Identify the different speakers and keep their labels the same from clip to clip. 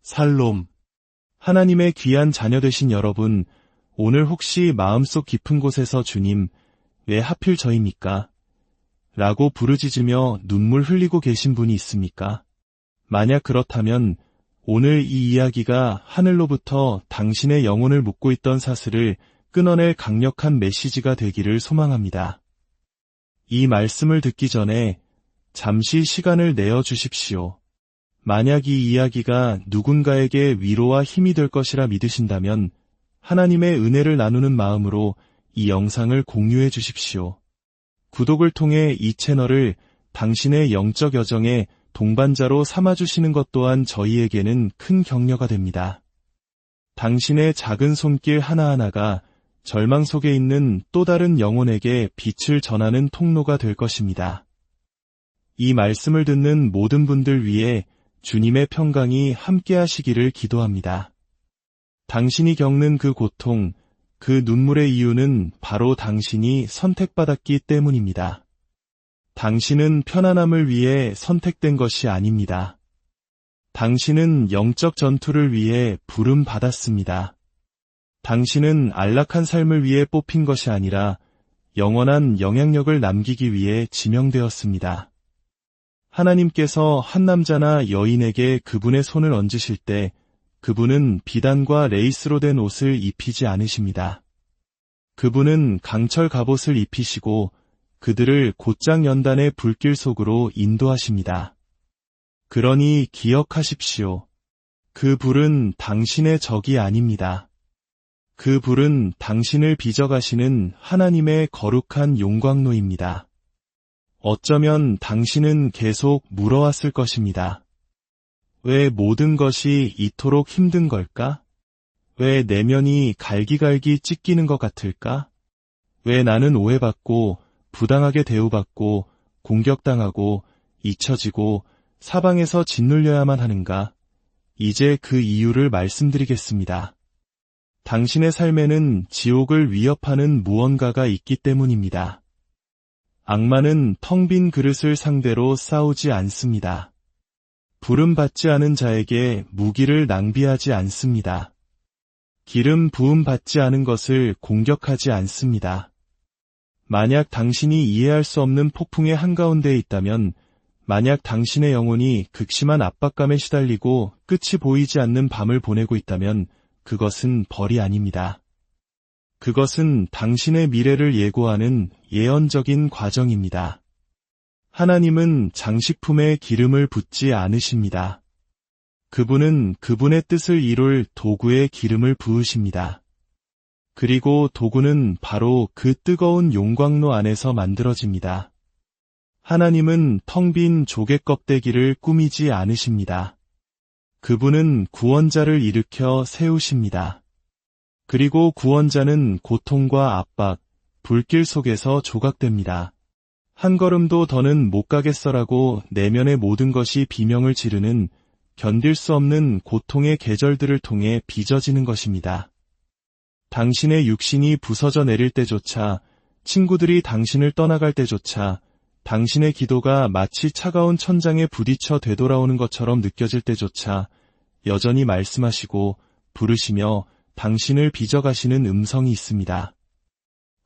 Speaker 1: 살롬. 하나님의 귀한 자녀 되신 여러분, 오늘 혹시 마음속 깊은 곳에서 주님, 왜 하필 저입니까? 라고 부르짖으며 눈물 흘리고 계신 분이 있습니까? 만약 그렇다면 오늘 이 이야기가 하늘로부터 당신의 영혼을 묶고 있던 사슬을 끊어낼 강력한 메시지가 되기를 소망합니다. 이 말씀을 듣기 전에 잠시 시간을 내어 주십시오. 만약 이 이야기가 누군가에게 위로와 힘이 될 것이라 믿으신다면 하나님의 은혜를 나누는 마음으로 이 영상을 공유해 주십시오. 구독을 통해 이 채널을 당신의 영적 여정의 동반자로 삼아주시는 것 또한 저희에게는 큰 격려가 됩니다. 당신의 작은 손길 하나하나가 절망 속에 있는 또 다른 영혼에게 빛을 전하는 통로가 될 것입니다. 이 말씀을 듣는 모든 분들 위해 주님의 평강이 함께 하시기를 기도합니다. 당신이 겪는 그 고통, 그 눈물의 이유는 바로 당신이 선택받았기 때문입니다. 당신은 편안함을 위해 선택된 것이 아닙니다. 당신은 영적 전투를 위해 부름받았습니다. 당신은 안락한 삶을 위해 뽑힌 것이 아니라 영원한 영향력을 남기기 위해 지명되었습니다. 하나님께서 한 남자나 여인에게 그분의 손을 얹으실 때 그분은 비단과 레이스로 된 옷을 입히지 않으십니다. 그분은 강철 갑옷을 입히시고 그들을 곧장 연단의 불길 속으로 인도하십니다. 그러니 기억하십시오. 그 불은 당신의 적이 아닙니다. 그 불은 당신을 빚어가시는 하나님의 거룩한 용광로입니다. 어쩌면 당신은 계속 물어왔을 것입니다. 왜 모든 것이 이토록 힘든 걸까? 왜 내면이 갈기갈기 찢기는 것 같을까? 왜 나는 오해받고 부당하게 대우받고 공격당하고 잊혀지고 사방에서 짓눌려야만 하는가? 이제 그 이유를 말씀드리겠습니다. 당신의 삶에는 지옥을 위협하는 무언가가 있기 때문입니다. 악마는 텅 빈 그릇을 상대로 싸우지 않습니다. 부름받지 않은 자에게 무기를 낭비하지 않습니다. 기름 부음 받지 않은 것을 공격하지 않습니다. 만약 당신이 이해할 수 없는 폭풍의 한가운데에 있다면, 만약 당신의 영혼이 극심한 압박감에 시달리고 끝이 보이지 않는 밤을 보내고 있다면 그것은 벌이 아닙니다. 그것은 당신의 미래를 예고하는 예언적인 과정입니다. 하나님은 장식품에 기름을 붓지 않으십니다. 그분은 그분의 뜻을 이룰 도구에 기름을 부으십니다. 그리고 도구는 바로 그 뜨거운 용광로 안에서 만들어집니다. 하나님은 텅 빈 조개 껍데기를 꾸미지 않으십니다. 그분은 구원자를 일으켜 세우십니다. 그리고 구원자는 고통과 압박, 불길 속에서 조각됩니다. 한 걸음도 더는 못 가겠어라고 내면의 모든 것이 비명을 지르는 견딜 수 없는 고통의 계절들을 통해 빚어지는 것입니다. 당신의 육신이 부서져 내릴 때조차, 친구들이 당신을 떠나갈 때조차, 당신의 기도가 마치 차가운 천장에 부딪혀 되돌아오는 것처럼 느껴질 때조차 여전히 말씀하시고 부르시며 당신을 빚어가시는 음성이 있습니다.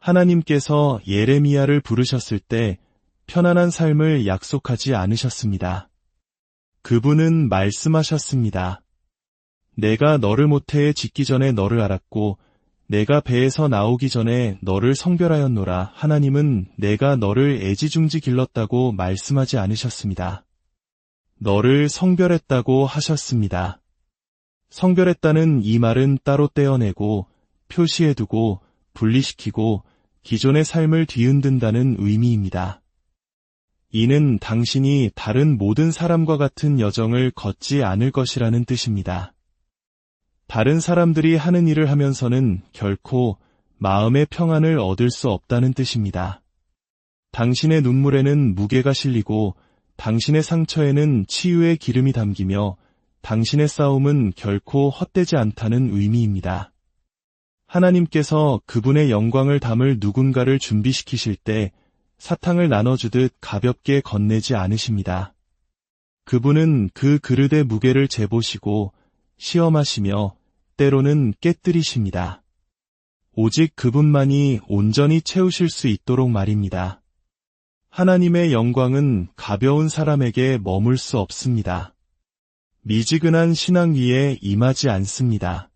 Speaker 1: 하나님께서 예레미야를 부르셨을 때 편안한 삶을 약속하지 않으셨습니다. 그분은 말씀하셨습니다. 내가 너를 모태에 짓기 전에 너를 알았고 내가 배에서 나오기 전에 너를 성별하였노라. 하나님은 내가 너를 애지중지 길렀다고 말씀하지 않으셨습니다. 너를 성별했다고 하셨습니다. 성별했다는 이 말은 따로 떼어내고 표시해두고 분리시키고 기존의 삶을 뒤흔든다는 의미입니다. 이는 당신이 다른 모든 사람과 같은 여정을 걷지 않을 것이라는 뜻입니다. 다른 사람들이 하는 일을 하면서는 결코 마음의 평안을 얻을 수 없다는 뜻입니다. 당신의 눈물에는 무게가 실리고 당신의 상처에는 치유의 기름이 담기며 당신의 싸움은 결코 헛되지 않다는 의미입니다. 하나님께서 그분의 영광을 담을 누군가를 준비시키실 때 사탕을 나눠주듯 가볍게 건네지 않으십니다. 그분은 그 그릇의 무게를 재보시고 시험하시며 때로는 깨뜨리십니다. 오직 그분만이 온전히 채우실 수 있도록 말입니다. 하나님의 영광은 가벼운 사람에게 머물 수 없습니다. 미지근한 신앙 위에 임하지 않습니다.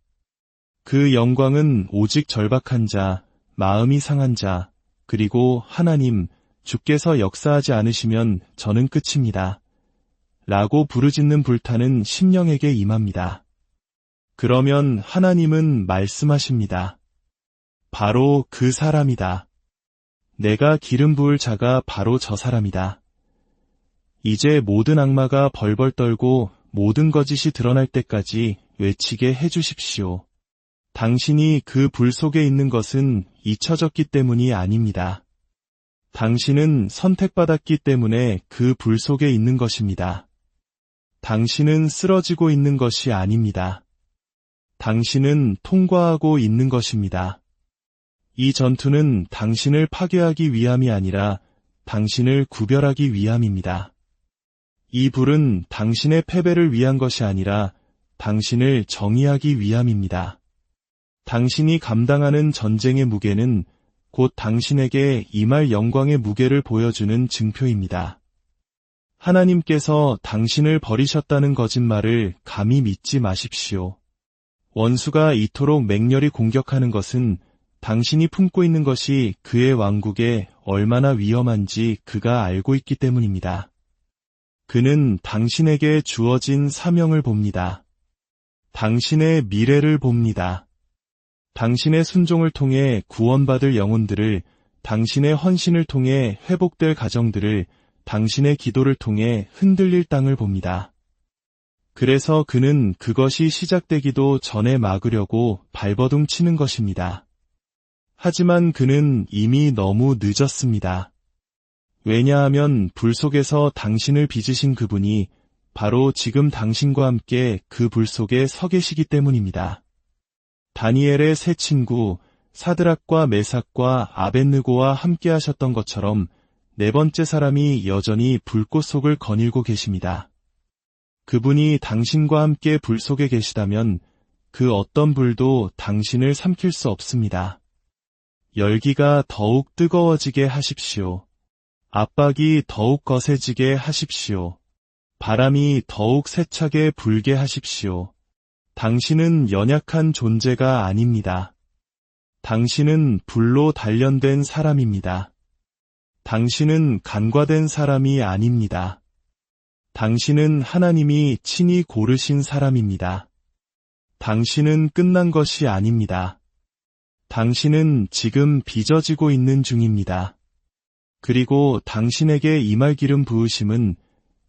Speaker 1: 그 영광은 오직 절박한 자, 마음이 상한 자, 그리고 하나님, 주께서 역사하지 않으시면 저는 끝입니다. 라고 부르짖는 불타는 심령에게 임합니다. 그러면 하나님은 말씀하십니다. 바로 그 사람이다. 내가 기름 부을 자가 바로 저 사람이다. 이제 모든 악마가 벌벌 떨고 모든 거짓이 드러날 때까지 외치게 해주십시오. 당신이 그 불 속에 있는 것은 잊혀졌기 때문이 아닙니다. 당신은 선택받았기 때문에 그 불 속에 있는 것입니다. 당신은 쓰러지고 있는 것이 아닙니다. 당신은 통과하고 있는 것입니다. 이 전투는 당신을 파괴하기 위함이 아니라 당신을 구별하기 위함입니다. 이 불은 당신의 패배를 위한 것이 아니라 당신을 정의하기 위함입니다. 당신이 감당하는 전쟁의 무게는 곧 당신에게 임할 영광의 무게를 보여주는 증표입니다. 하나님께서 당신을 버리셨다는 거짓말을 감히 믿지 마십시오. 원수가 이토록 맹렬히 공격하는 것은 당신이 품고 있는 것이 그의 왕국에 얼마나 위험한지 그가 알고 있기 때문입니다. 그는 당신에게 주어진 사명을 봅니다. 당신의 미래를 봅니다. 당신의 순종을 통해 구원받을 영혼들을, 당신의 헌신을 통해 회복될 가정들을, 당신의 기도를 통해 흔들릴 땅을 봅니다. 그래서 그는 그것이 시작되기도 전에 막으려고 발버둥 치는 것입니다. 하지만 그는 이미 너무 늦었습니다. 왜냐하면 불 속에서 당신을 빚으신 그분이 바로 지금 당신과 함께 그 불 속에 서 계시기 때문입니다. 다니엘의 세 친구 사드락과 메삭과 아벳느고와 함께 하셨던 것처럼 네 번째 사람이 여전히 불꽃 속을 거닐고 계십니다. 그분이 당신과 함께 불 속에 계시다면 그 어떤 불도 당신을 삼킬 수 없습니다. 열기가 더욱 뜨거워지게 하십시오. 압박이 더욱 거세지게 하십시오. 바람이 더욱 세차게 불게 하십시오. 당신은 연약한 존재가 아닙니다. 당신은 불로 단련된 사람입니다. 당신은 간과된 사람이 아닙니다. 당신은 하나님이 친히 고르신 사람입니다. 당신은 끝난 것이 아닙니다. 당신은 지금 빚어지고 있는 중입니다. 그리고 당신에게 임할 기름 부으심은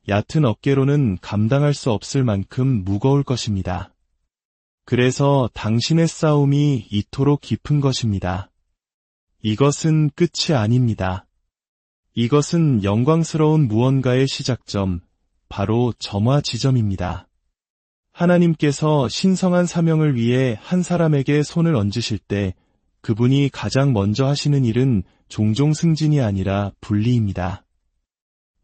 Speaker 1: 얕은 어깨로는 감당할 수 없을 만큼 무거울 것입니다. 그래서 당신의 싸움이 이토록 깊은 것입니다. 이것은 끝이 아닙니다. 이것은 영광스러운 무언가의 시작점, 바로 점화 지점입니다. 하나님께서 신성한 사명을 위해 한 사람에게 손을 얹으실 때 그분이 가장 먼저 하시는 일은 종종 승진이 아니라 분리입니다.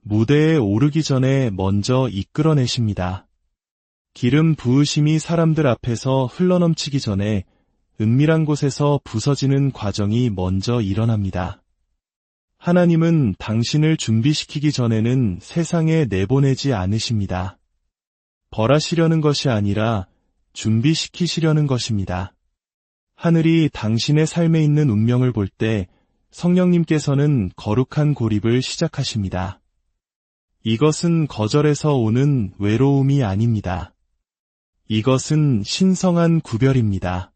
Speaker 1: 무대에 오르기 전에 먼저 이끌어내십니다. 기름 부으심이 사람들 앞에서 흘러넘치기 전에 은밀한 곳에서 부서지는 과정이 먼저 일어납니다. 하나님은 당신을 준비시키기 전에는 세상에 내보내지 않으십니다. 벌하시려는 것이 아니라 준비시키시려는 것입니다. 하늘이 당신의 삶에 있는 운명을 볼 때 성령님께서는 거룩한 고립을 시작하십니다. 이것은 거절에서 오는 외로움이 아닙니다. 이것은 신성한 구별입니다.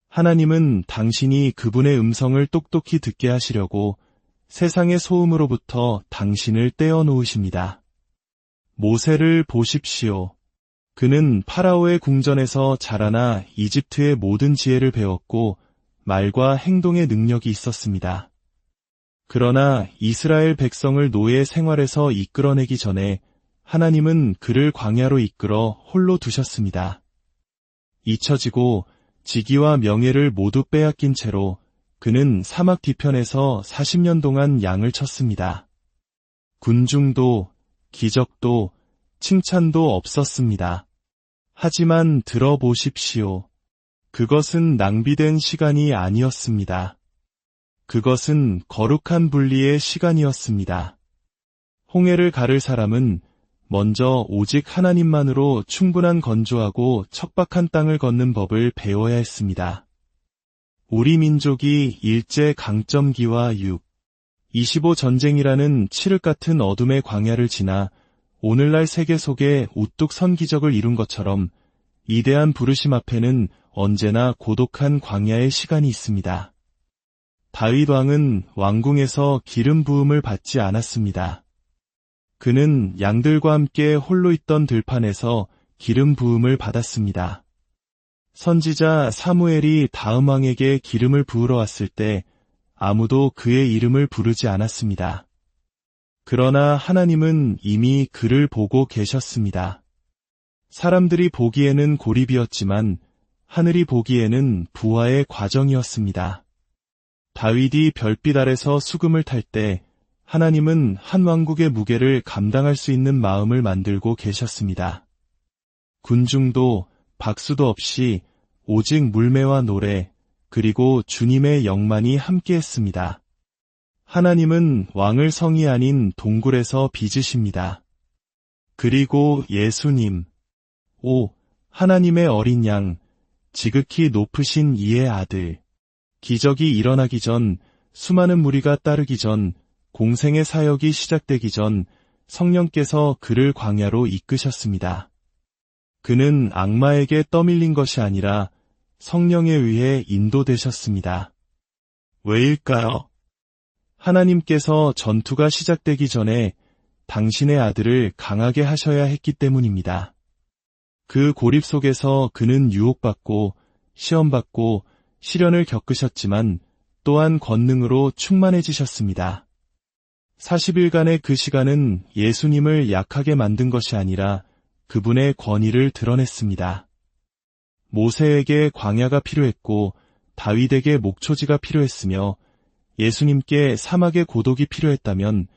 Speaker 1: 하나님은 당신이 그분의 음성을 똑똑히 듣게 하시려고 세상의 소음으로부터 당신을 떼어놓으십니다. 모세를 보십시오. 그는 파라오의 궁전에서 자라나 이집트의 모든 지혜를 배웠고 말과 행동의 능력이 있었습니다. 그러나 이스라엘 백성을 노예 생활에서 이끌어내기 전에 하나님은 그를 광야로 이끌어 홀로 두셨습니다. 잊혀지고 직위와 명예를 모두 빼앗긴 채로 그는 사막 뒤편에서 40년 동안 양을 쳤습니다. 군중도 기적도 칭찬도 없었습니다. 하지만 들어보십시오. 그것은 낭비된 시간이 아니었습니다. 그것은 거룩한 분리의 시간이었습니다. 홍해를 가를 사람은 먼저 오직 하나님만으로 충분한 건조하고 척박한 땅을 걷는 법을 배워야 했습니다. 우리 민족이 일제 강점기와 6.25 전쟁이라는 칠흑 같은 어둠의 광야를 지나 오늘날 세계 속에 우뚝 선 기적을 이룬 것처럼 위대한 부르심 앞에는 언제나 고독한 광야의 시간이 있습니다. 다윗 왕은 왕궁에서 기름 부음을 받지 않았습니다. 그는 양들과 함께 홀로 있던 들판에서 기름 부음을 받았습니다. 선지자 사무엘이 다음 왕에게 기름을 부으러 왔을 때 아무도 그의 이름을 부르지 않았습니다. 그러나 하나님은 이미 그를 보고 계셨습니다. 사람들이 보기에는 고립이었지만 하늘이 보기에는 부활의 과정이었습니다. 다윗이 별빛 아래서 수금을 탈 때 하나님은 한 왕국의 무게를 감당할 수 있는 마음을 만들고 계셨습니다. 군중도 박수도 없이 오직 물매와 노래 그리고 주님의 영만이 함께했습니다. 하나님은 왕을 성이 아닌 동굴에서 빚으십니다. 그리고 예수님, 하나님의 어린 양, 지극히 높으신 이의 아들, 기적이 일어나기 전, 수많은 무리가 따르기 전, 공생의 사역이 시작되기 전 성령께서 그를 광야로 이끄셨습니다. 그는 악마에게 떠밀린 것이 아니라 성령에 의해 인도되셨습니다. 왜일까요? 하나님께서 전투가 시작되기 전에 당신의 아들을 강하게 하셔야 했기 때문입니다. 그 고립 속에서 그는 유혹받고 시험받고 시련을 겪으셨지만 또한 권능으로 충만해지셨습니다. 40일간의 그 시간은 예수님을 약하게 만든 것이 아니라 그분의 권위를 드러냈습니다. 모세에게 광야가 필요했고 다윗에게 목초지가 필요했으며 예수님께 사막의 고독이 필요했다면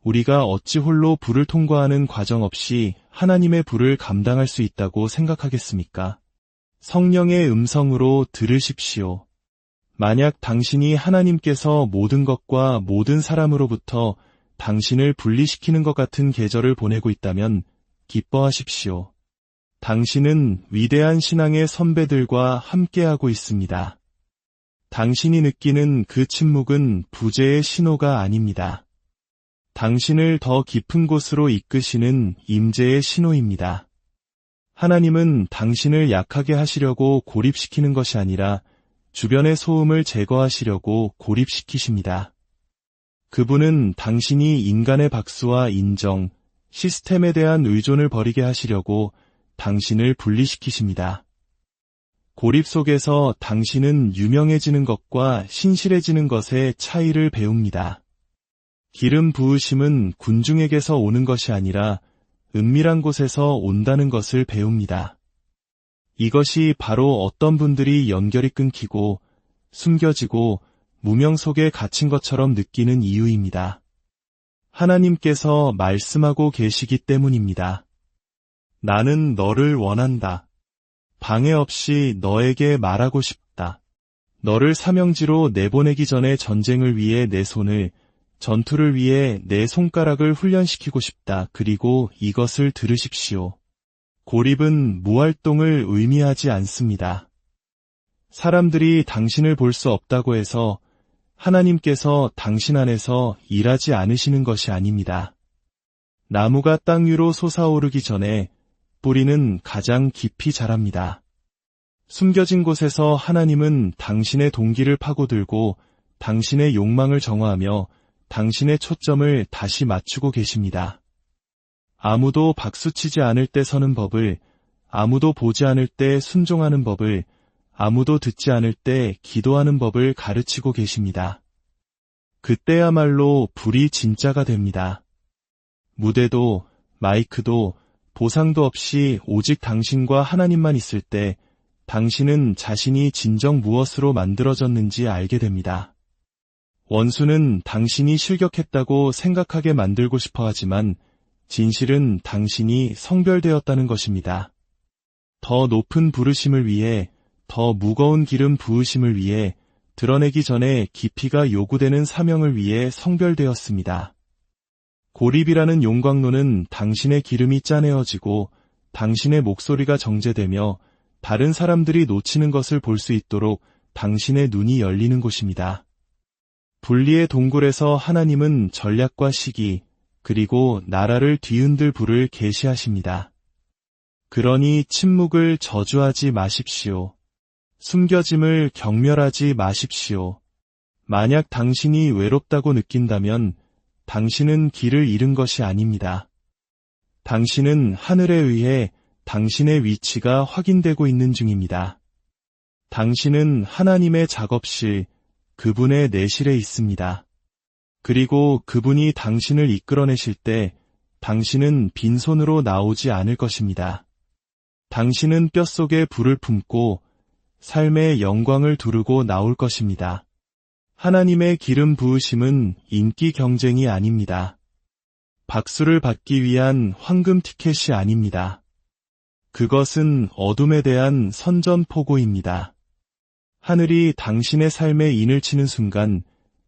Speaker 1: 우리가 어찌 홀로 불을 통과하는 과정 없이 하나님의 불을 감당할 수 있다고 생각하겠습니까? 성령의 음성으로 들으십시오. 만약 당신이 하나님께서 모든 것과 모든 사람으로부터 당신을 분리시키는 것 같은 계절을 보내고 있다면 기뻐하십시오. 당신은 위대한 신앙의 선배들과 함께하고 있습니다. 당신이 느끼는 그 침묵은 부재의 신호가 아닙니다. 당신을 더 깊은 곳으로 이끄시는 임재의 신호입니다. 하나님은 당신을 약하게 하시려고 고립시키는 것이 아니라 주변의 소음을 제거하시려고 고립시키십니다. 그분은 당신이 인간의 박수와 인정, 시스템에 대한 의존을 버리게 하시려고 당신을 분리시키십니다. 고립 속에서 당신은 유명해지는 것과 신실해지는 것의 차이를 배웁니다. 기름 부으심은 군중에게서 오는 것이 아니라 은밀한 곳에서 온다는 것을 배웁니다. 이것이 바로 어떤 분들이 연결이 끊기고 숨겨지고 무명 속에 갇힌 것처럼 느끼는 이유입니다. 하나님께서 말씀하고 계시기 때문입니다. 나는 너를 원한다. 방해 없이 너에게 말하고 싶다. 너를 사명지로 내보내기 전에 전쟁을 위해 내 손을, 전투를 위해 내 손가락을 훈련시키고 싶다. 그리고 이것을 들으십시오. 고립은 무활동을 의미하지 않습니다. 사람들이 당신을 볼 수 없다고 해서 하나님께서 당신 안에서 일하지 않으시는 것이 아닙니다. 나무가 땅 위로 솟아오르기 전에 뿌리는 가장 깊이 자랍니다. 숨겨진 곳에서 하나님은 당신의 동기를 파고들고 당신의 욕망을 정화하며 당신의 초점을 다시 맞추고 계십니다. 아무도 박수치지 않을 때 서는 법을, 아무도 보지 않을 때 순종하는 법을, 아무도 듣지 않을 때 기도하는 법을 가르치고 계십니다. 그때야말로 불이 진짜가 됩니다. 무대도, 마이크도, 보상도 없이 오직 당신과 하나님만 있을 때 당신은 자신이 진정 무엇으로 만들어졌는지 알게 됩니다. 원수는 당신이 실격했다고 생각하게 만들고 싶어 하지만 진실은 당신이 성별되었다는 것입니다. 더 높은 부르심을 위해, 더 무거운 기름 부으심을 위해, 드러내기 전에 깊이가 요구되는 사명을 위해 성별되었습니다. 고립이라는 용광로는 당신의 기름이 짜내어지고 당신의 목소리가 정제되며 다른 사람들이 놓치는 것을 볼 수 있도록 당신의 눈이 열리는 곳입니다. 분리의 동굴에서 하나님은 전략과 시기, 그리고 나라를 뒤흔들 불을 계시하십니다. 그러니 침묵을 저주하지 마십시오. 숨겨짐을 경멸하지 마십시오. 만약 당신이 외롭다고 느낀다면 당신은 길을 잃은 것이 아닙니다. 당신은 하늘에 의해 당신의 위치가 확인되고 있는 중입니다. 당신은 하나님의 작업실, 그분의 내실에 있습니다. 그리고 그분이 당신을 이끌어내실 때 당신은 빈손으로 나오지 않을 것입니다. 당신은 뼛속에 불을 품고 삶의 영광을 두르고 나올 것입니다. 하나님의 기름 부으심은 인기 경쟁이 아닙니다. 박수를 받기 위한 황금 티켓이 아닙니다. 그것은 어둠에 대한 선전포고입니다. 하늘이 당신의 삶에 인을 치는 순간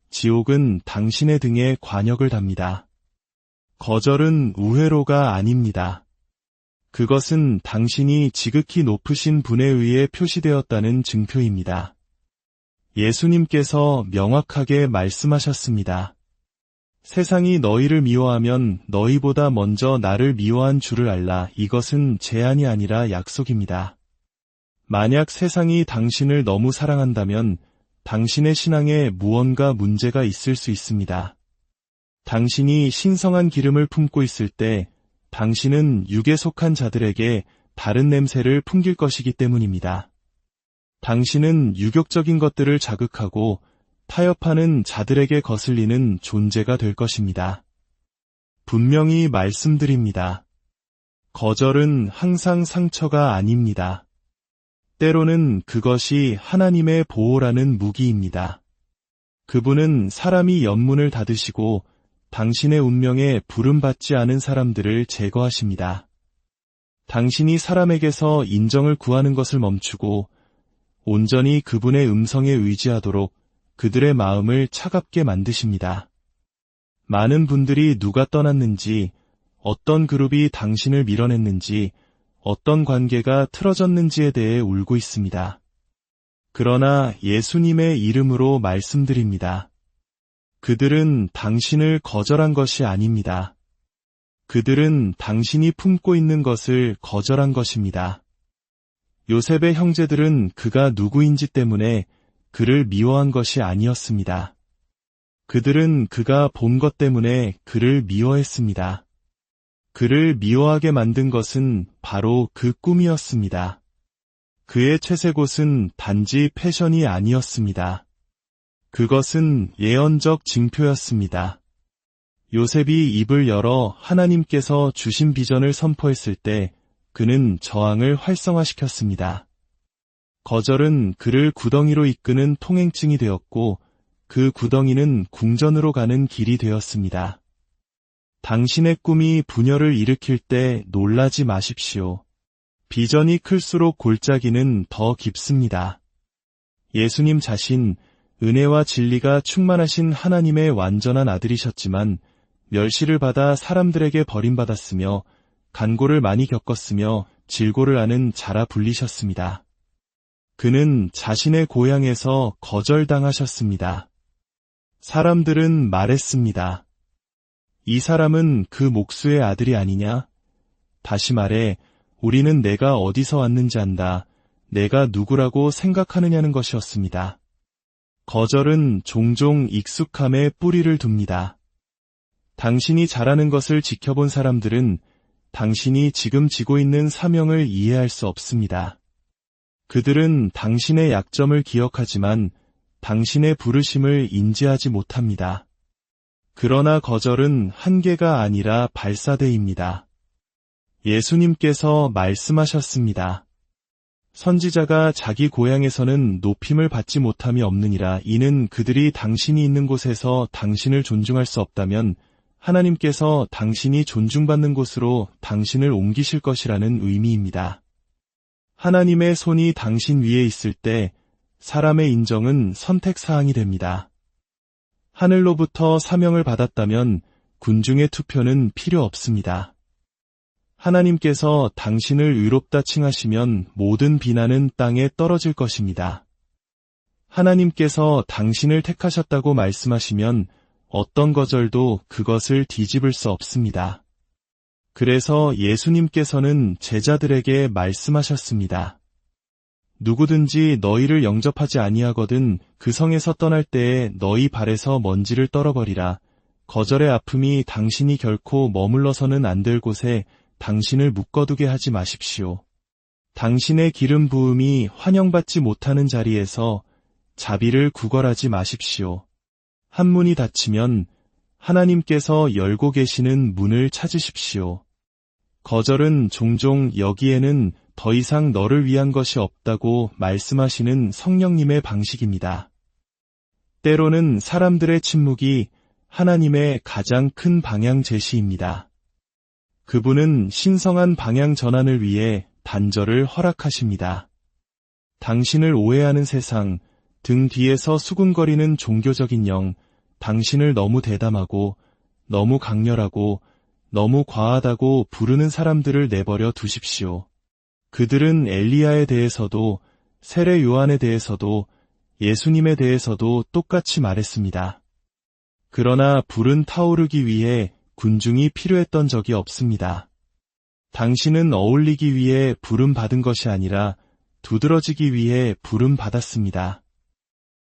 Speaker 1: 지옥은 당신의 등에 관역을 답니다. 거절은 우회로가 아닙니다. 그것은 당신이 지극히 높으신 분에 의해 표시되었다는 증표입니다. 예수님께서 명확하게 말씀하셨습니다. 세상이 너희를 미워하면 너희보다 먼저 나를 미워한 줄을 알라. 이것은 제안이 아니라 약속입니다. 만약 세상이 당신을 너무 사랑한다면 당신의 신앙에 무언가 문제가 있을 수 있습니다. 당신이 신성한 기름을 품고 있을 때 당신은 육에 속한 자들에게 다른 냄새를 풍길 것이기 때문입니다. 당신은 유격적인 것들을 자극하고 타협하는 자들에게 거슬리는 존재가 될 것입니다. 분명히 말씀드립니다. 거절은 항상 상처가 아닙니다. 때로는 그것이 하나님의 보호라는 무기입니다. 그분은 사람이 연문을 닫으시고 당신의 운명에 부름받지 않은 사람들을 제거하십니다. 당신이 사람에게서 인정을 구하는 것을 멈추고 온전히 그분의 음성에 의지하도록 그들의 마음을 차갑게 만드십니다. 많은 분들이 누가 떠났는지, 어떤 그룹이 당신을 밀어냈는지, 어떤 관계가 틀어졌는지에 대해 울고 있습니다. 그러나 예수님의 이름으로 말씀드립니다. 그들은 당신을 거절한 것이 아닙니다. 그들은 당신이 품고 있는 것을 거절한 것입니다. 요셉의 형제들은 그가 누구인지 때문에 그를 미워한 것이 아니었습니다. 그들은 그가 본 것 때문에 그를 미워했습니다. 그를 미워하게 만든 것은 바로 그 꿈이었습니다. 그의 채색옷은 단지 패션이 아니었습니다. 그것은 예언적 징표였습니다. 요셉이 입을 열어 하나님께서 주신 비전을 선포했을 때 그는 저항을 활성화시켰습니다. 거절은 그를 구덩이로 이끄는 통행증이 되었고 그 구덩이는 궁전으로 가는 길이 되었습니다. 당신의 꿈이 분열을 일으킬 때 놀라지 마십시오. 비전이 클수록 골짜기는 더 깊습니다. 예수님 자신, 은혜와 진리가 충만하신 하나님의 완전한 아들이셨지만 멸시를 받아 사람들에게 버림받았으며 간고를 많이 겪었으며 질고를 아는 자라 불리셨습니다. 그는 자신의 고향에서 거절당하셨습니다. 사람들은 말했습니다. 이 사람은 그 목수의 아들이 아니냐? 다시 말해, 우리는 내가 어디서 왔는지 안다. 내가 누구라고 생각하느냐는 것이었습니다. 거절은 종종 익숙함에 뿌리를 둡니다. 당신이 잘하는 것을 지켜본 사람들은 당신이 지금 지고 있는 사명을 이해할 수 없습니다. 그들은 당신의 약점을 기억하지만 당신의 부르심을 인지하지 못합니다. 그러나 거절은 한계가 아니라 발사대입니다. 예수님께서 말씀하셨습니다. 선지자가 자기 고향에서는 높임을 받지 못함이 없느니라. 이는 그들이 당신이 있는 곳에서 당신을 존중할 수 없다면 하나님께서 당신이 존중받는 곳으로 당신을 옮기실 것이라는 의미입니다. 하나님의 손이 당신 위에 있을 때 사람의 인정은 선택사항이 됩니다. 하늘로부터 사명을 받았다면 군중의 투표는 필요 없습니다. 하나님께서 당신을 의롭다 칭하시면 모든 비난은 땅에 떨어질 것입니다. 하나님께서 당신을 택하셨다고 말씀하시면 어떤 거절도 그것을 뒤집을 수 없습니다. 그래서 예수님께서는 제자들에게 말씀하셨습니다. 누구든지 너희를 영접하지 아니하거든 그 성에서 떠날 때에 너희 발에서 먼지를 떨어버리라. 거절의 아픔이 당신이 결코 머물러서는 안 될 곳에 당신을 묶어두게 하지 마십시오. 당신의 기름 부음이 환영받지 못하는 자리에서 자비를 구걸하지 마십시오. 한 문이 닫히면 하나님께서 열고 계시는 문을 찾으십시오. 거절은 종종 여기에는 더 이상 너를 위한 것이 없다고 말씀하시는 성령님의 방식입니다. 때로는 사람들의 침묵이 하나님의 가장 큰 방향 제시입니다. 그분은 신성한 방향 전환을 위해 단절을 허락하십니다. 당신을 오해하는 세상, 등 뒤에서 수군거리는 종교적인 영, 당신을 너무 대담하고, 너무 강렬하고, 너무 과하다고 부르는 사람들을 내버려 두십시오. 그들은 엘리야에 대해서도, 세례 요한에 대해서도, 예수님에 대해서도 똑같이 말했습니다. 그러나 불은 타오르기 위해 군중이 필요했던 적이 없습니다. 당신은 어울리기 위해 부름받은 것이 아니라 두드러지기 위해 부름받았습니다.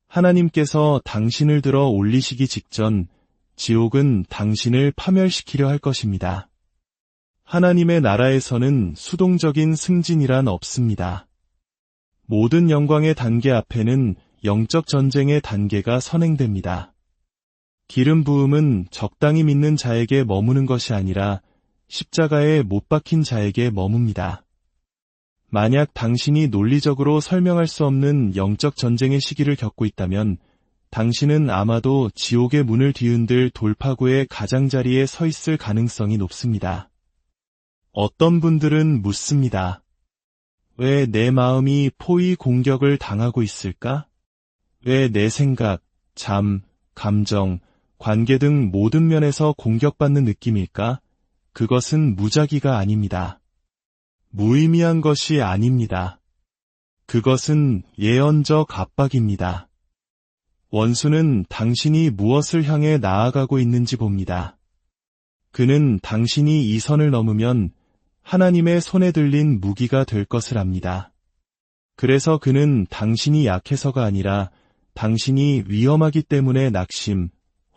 Speaker 1: 하나님께서 당신을 들어 올리시기 직전 지옥은 당신을 파멸시키려 할 것입니다. 하나님의 나라에서는 수동적인 승진이란 없습니다. 모든 영광의 단계 앞에는 영적 전쟁의 단계가 선행됩니다. 기름 부음은 적당히 믿는 자에게 머무는 것이 아니라 십자가에 못 박힌 자에게 머뭅니다. 만약 당신이 논리적으로 설명할 수 없는 영적 전쟁의 시기를 겪고 있다면 당신은 아마도 지옥의 문을 뒤흔들 돌파구의 가장자리에 서 있을 가능성이 높습니다. 어떤 분들은 묻습니다. 왜 내 마음이 포위 공격을 당하고 있을까? 왜 내 생각, 잠, 감정, 관계 등 모든 면에서 공격받는 느낌일까? 그것은 무작위가 아닙니다. 무의미한 것이 아닙니다. 그것은 예언적 압박입니다. 원수는 당신이 무엇을 향해 나아가고 있는지 봅니다. 그는 당신이 이 선을 넘으면 하나님의 손에 들린 무기가 될 것을 압니다. 그래서 그는 당신이 약해서가 아니라 당신이 위험하기 때문에 낙심,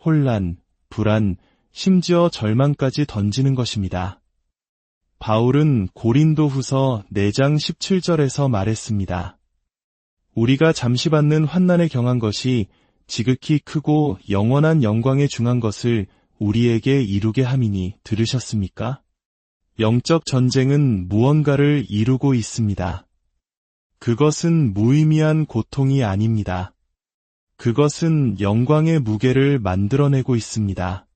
Speaker 1: 혼란, 불안, 심지어 절망까지 던지는 것입니다. 바울은 고린도후서 4장 17절에서 말했습니다. 우리가 잠시 받는 환난에 경한 것이 지극히 크고 영원한 영광에 중한 것을 우리에게 이루게 함이니 들으셨습니까? 영적 전쟁은 무언가를 이루고 있습니다. 그것은 무의미한 고통이 아닙니다. 그것은 영광의 무게를 만들어내고 있습니다.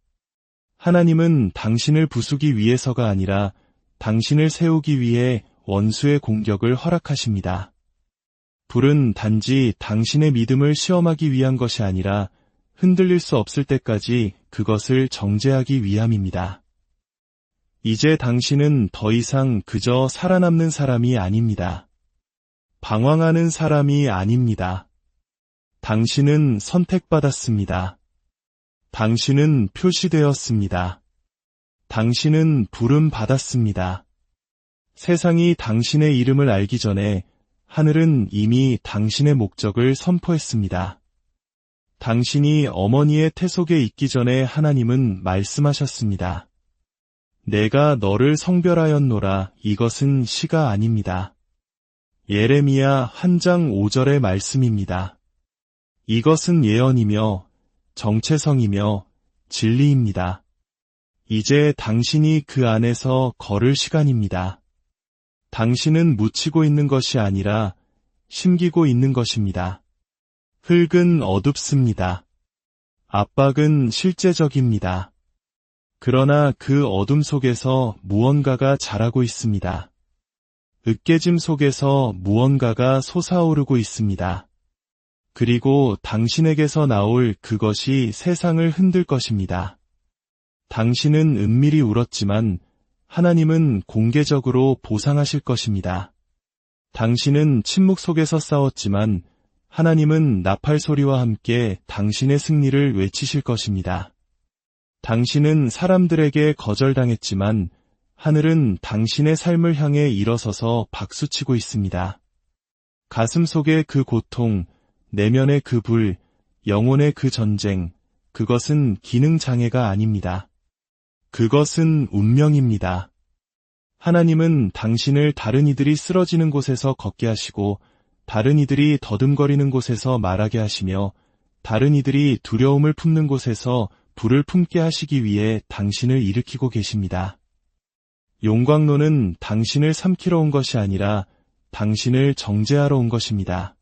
Speaker 1: 하나님은 당신을 부수기 위해서가 아니라 당신을 세우기 위해 원수의 공격을 허락하십니다. 불은 단지 당신의 믿음을 시험하기 위한 것이 아니라 흔들릴 수 없을 때까지 그것을 정죄하기 위함입니다. 이제 당신은 더 이상 그저 살아남는 사람이 아닙니다. 방황하는 사람이 아닙니다. 당신은 선택받았습니다. 당신은 표시되었습니다. 당신은 부름받았습니다. 세상이 당신의 이름을 알기 전에 하늘은 이미 당신의 목적을 선포했습니다. 당신이 어머니의 태 속에 있기 전에 하나님은 말씀하셨습니다. 내가 너를 성별하였노라. 이것은 시가 아닙니다. 예레미야 1장 5절의 말씀입니다. 이것은 예언이며 정체성이며 진리입니다. 이제 당신이 그 안에서 걸을 시간입니다. 당신은 묻히고 있는 것이 아니라 심기고 있는 것입니다. 흙은 어둡습니다. 압박은 실제적입니다. 그러나 그 어둠 속에서 무언가가 자라고 있습니다. 으깨짐 속에서 무언가가 솟아오르고 있습니다. 그리고 당신에게서 나올 그것이 세상을 흔들 것입니다. 당신은 은밀히 울었지만 하나님은 공개적으로 보상하실 것입니다. 당신은 침묵 속에서 싸웠지만 하나님은 나팔 소리와 함께 당신의 승리를 외치실 것입니다. 당신은 사람들에게 거절당했지만 하늘은 당신의 삶을 향해 일어서서 박수치고 있습니다. 가슴 속의 그 고통, 내면의 그 불, 영혼의 그 전쟁, 그것은 기능 장애가 아닙니다. 그것은 운명입니다. 하나님은 당신을 다른 이들이 쓰러지는 곳에서 걷게 하시고 다른 이들이 더듬거리는 곳에서 말하게 하시며 다른 이들이 두려움을 품는 곳에서 불을 품게 하시기 위해 당신을 일으키고 계십니다. 용광로는 당신을 삼키러 온 것이 아니라 당신을 정죄하러 온 것입니다.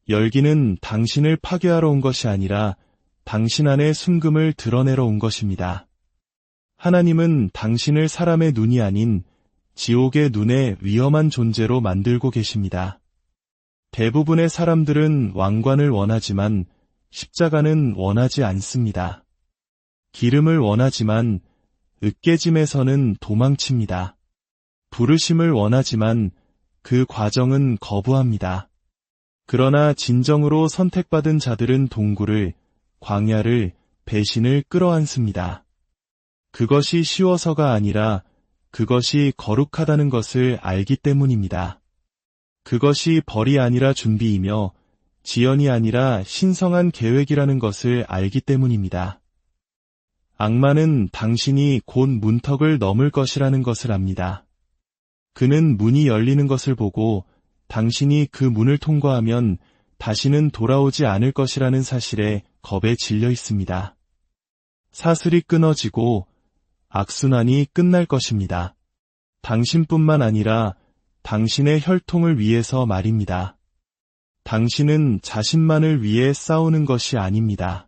Speaker 1: 열기는 당신을 파괴하러 온 것이 아니라 당신 안의 순금을 드러내러 온 것입니다. 하나님은 당신을 사람의 눈이 아닌 지옥의 눈에 위험한 존재로 만들고 계십니다. 대부분의 사람들은 왕관을 원하지만 십자가는 원하지 않습니다. 기름을 원하지만 으깨짐에서는 도망칩니다. 부르심을 원하지만 그 과정은 거부합니다. 그러나 진정으로 선택받은 자들은 동굴을, 광야를, 배신을 끌어안습니다. 그것이 쉬워서가 아니라 그것이 거룩하다는 것을 알기 때문입니다. 그것이 벌이 아니라 준비이며 지연이 아니라 신성한 계획이라는 것을 알기 때문입니다. 악마는 당신이 곧 문턱을 넘을 것이라는 것을 압니다. 그는 문이 열리는 것을 보고 당신이 그 문을 통과하면 다시는 돌아오지 않을 것이라는 사실에 겁에 질려 있습니다. 사슬이 끊어지고 악순환이 끝날 것입니다. 당신뿐만 아니라 당신의 혈통을 위해서 말입니다. 당신은 자신만을 위해 싸우는 것이 아닙니다.